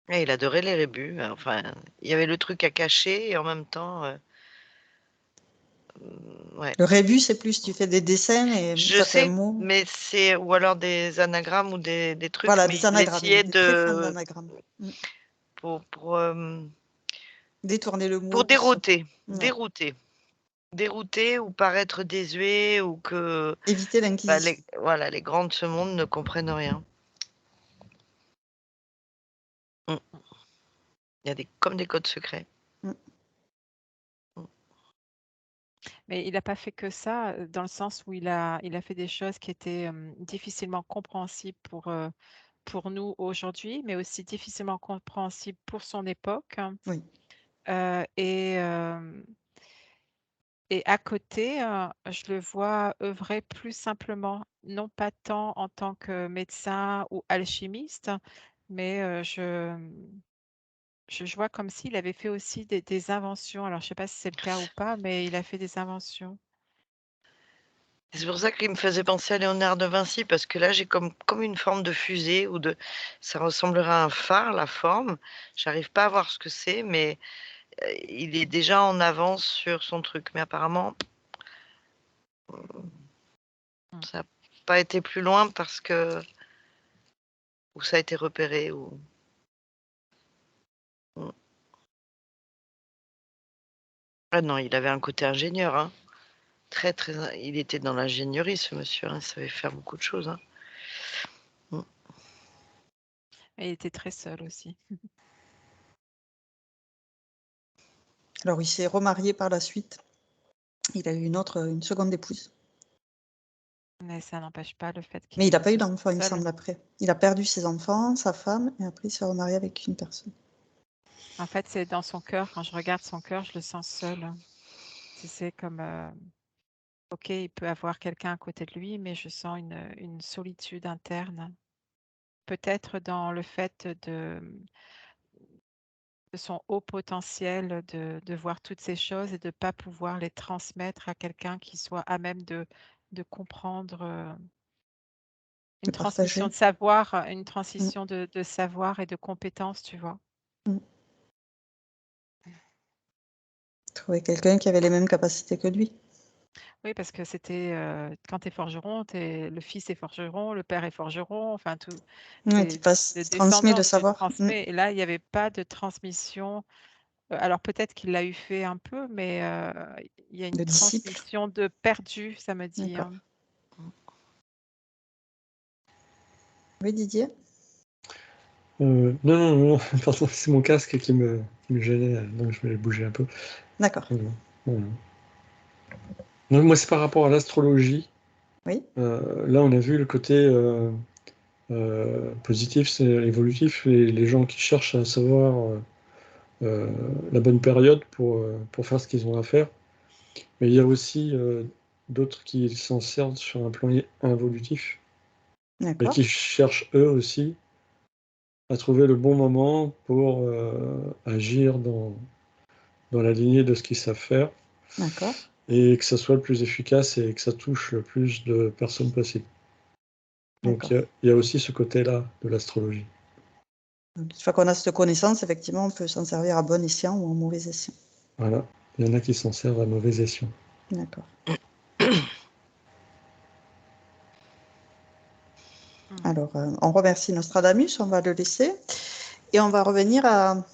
Speaker 4: Et il adorait les rébus. Enfin, il y avait le truc à cacher et en même temps, ouais.
Speaker 1: Le rébus, c'est plus, tu fais des dessins et
Speaker 4: Je
Speaker 1: ça fait un
Speaker 4: sais,
Speaker 1: mot.
Speaker 4: mais c'est ou alors des anagrammes ou des trucs,
Speaker 1: Voilà,
Speaker 4: mais
Speaker 1: des
Speaker 4: il
Speaker 1: anagrammes,
Speaker 4: essayait
Speaker 1: des très fins
Speaker 4: de
Speaker 1: anagrammes.
Speaker 4: pour
Speaker 1: Détourner le mot.
Speaker 4: pour dérouter,
Speaker 1: Ouais.
Speaker 4: dérouter ou paraître désuet ou que
Speaker 1: Éviter l'inquisition.
Speaker 4: les grands de ce monde ne comprennent rien. Il y a comme des codes secrets.
Speaker 2: Mais il n'a pas fait que ça, dans le sens où il a fait des choses qui étaient difficilement compréhensibles pour nous aujourd'hui, mais aussi difficilement compréhensibles pour son époque.
Speaker 1: Oui.
Speaker 2: Et à côté, je le vois œuvrer plus simplement, non pas tant en tant que médecin ou alchimiste, mais je vois comme s'il avait fait aussi des inventions. Alors, je ne sais pas si c'est le cas ou pas, mais il a fait des inventions.
Speaker 4: C'est pour ça qu'il me faisait penser à Léonard de Vinci, parce que là, j'ai comme une forme de fusée ou ça ressemblerait à un phare, la forme. J'arrive pas à voir ce que c'est, mais il est déjà en avance sur son truc. Mais apparemment, ça n'a pas été plus loin parce que ou ça a été repéré ou. Ah non, il avait un côté ingénieur, hein. Très, très. Il était dans l'ingénierie, ce monsieur. Hein. Il savait faire beaucoup de choses. Hein.
Speaker 2: Et il était très seul aussi.
Speaker 1: Alors, il s'est remarié par la suite. Il a eu une seconde épouse.
Speaker 2: Mais ça n'empêche pas le fait qu'il
Speaker 1: Mais il n'a pas eu
Speaker 2: se
Speaker 1: d'enfant, il me
Speaker 2: sente seul.
Speaker 1: semble, après. Il a perdu ses enfants, sa femme, et après, il s'est remarié avec une personne.
Speaker 2: En fait, c'est dans son cœur. Quand je regarde son cœur, je le sens seul. C'est comme, ok, il peut avoir quelqu'un à côté de lui, mais je sens une solitude interne. Peut-être dans le fait de son haut potentiel de voir toutes ces choses et de ne pas pouvoir les transmettre à quelqu'un qui soit à même de comprendre une
Speaker 1: De
Speaker 2: transmission
Speaker 1: partager.
Speaker 2: de savoir, une transition de savoir et de compétences, tu vois.
Speaker 1: Trouver quelqu'un qui avait les mêmes capacités que lui.
Speaker 2: Oui, parce que c'était quand tu es forgeron, le fils est forgeron, le père est forgeron, enfin tout,
Speaker 1: Ouais,
Speaker 2: c'est de
Speaker 1: transmet le
Speaker 2: descendance, tu
Speaker 1: savoir.
Speaker 2: transmets. Et là, il n'y avait pas de transmission. Alors peut-être qu'il l'a eu fait un peu, mais il y a une
Speaker 1: De disciple.
Speaker 2: transmission de perdu, ça me dit.
Speaker 1: D'accord. Oui, Didier?
Speaker 6: Non, pardon, c'est mon casque qui me gênait, donc je vais bouger un peu.
Speaker 1: D'accord.
Speaker 6: Voilà. Donc, moi, c'est par rapport à l'astrologie.
Speaker 1: Oui.
Speaker 6: Là, on a vu le côté positif, c'est évolutif, les gens qui cherchent à savoir la bonne période pour faire ce qu'ils ont à faire. Mais il y a aussi d'autres qui s'en servent sur un plan involutif et
Speaker 1: D'accord.
Speaker 6: qui cherchent eux aussi à trouver le bon moment pour agir dans la lignée de ce qu'ils savent faire
Speaker 1: D'accord.
Speaker 6: et que ça soit le plus efficace et que ça touche le plus de personnes possible. Donc il y a aussi ce côté-là de l'astrologie.
Speaker 1: Une fois qu'on a cette connaissance, effectivement, on peut s'en servir à bon escient ou à mauvais escient.
Speaker 6: Voilà, il y en a qui s'en servent à mauvais escient.
Speaker 1: D'accord. Alors, on remercie Nostradamus, on va le laisser. Et on va revenir à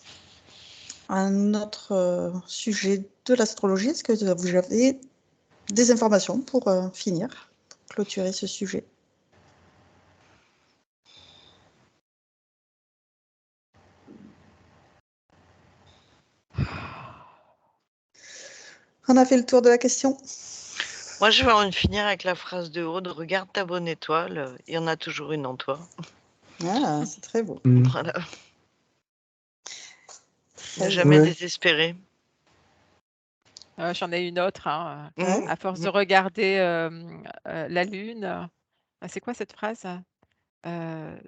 Speaker 1: un autre sujet de l'astrologie. Est-ce que vous avez des informations pour finir, pour clôturer ce sujet? On a fait le tour de la question.
Speaker 4: Moi, je vais en finir avec la phrase de Aude, regarde ta bonne étoile, il y en a toujours une en toi.
Speaker 1: Ah, c'est très beau.
Speaker 4: Voilà. Ne jamais désespérer.
Speaker 2: J'en ai une autre, hein.
Speaker 1: Ouais.
Speaker 2: À force de regarder la lune, c'est quoi cette phrase?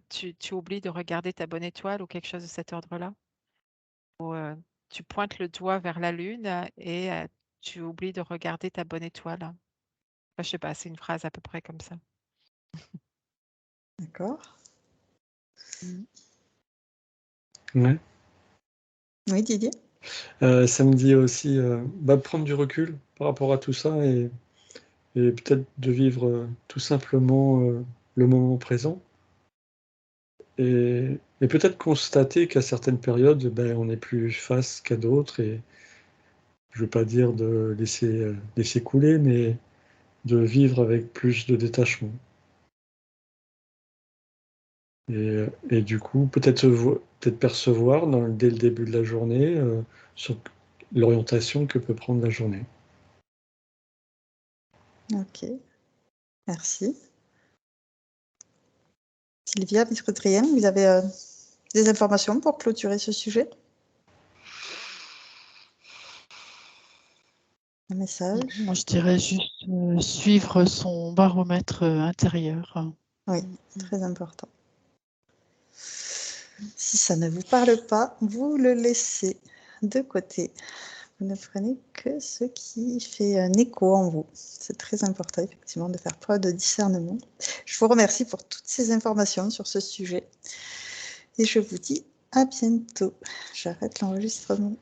Speaker 2: Tu oublies de regarder ta bonne étoile ou quelque chose de cet ordre-là? Ou tu pointes le doigt vers la lune et tu oublies de regarder ta bonne étoile. Enfin, je sais pas, c'est une phrase à peu près comme ça.
Speaker 1: D'accord.
Speaker 6: Ouais.
Speaker 1: Oui, Didier?
Speaker 6: Ça me dit aussi prendre du recul par rapport à tout ça et peut-être de vivre tout simplement le moment présent. Et peut-être constater qu'à certaines périodes, on est plus face qu'à d'autres. Et je ne veux pas dire de laisser couler, mais de vivre avec plus de détachement. Et du coup, peut-être percevoir dès le début de la journée sur l'orientation que peut prendre la journée.
Speaker 1: Ok, merci. Sylvia Biscotrien, vous avez des informations pour clôturer ce sujet? Un message?
Speaker 3: Moi, je dirais juste suivre son baromètre intérieur.
Speaker 1: Oui, très important. Si ça ne vous parle pas, vous le laissez de côté. Vous ne prenez que ce qui fait un écho en vous. C'est très important, effectivement, de faire preuve de discernement. Je vous remercie pour toutes ces informations sur ce sujet. Et je vous dis à bientôt. J'arrête l'enregistrement.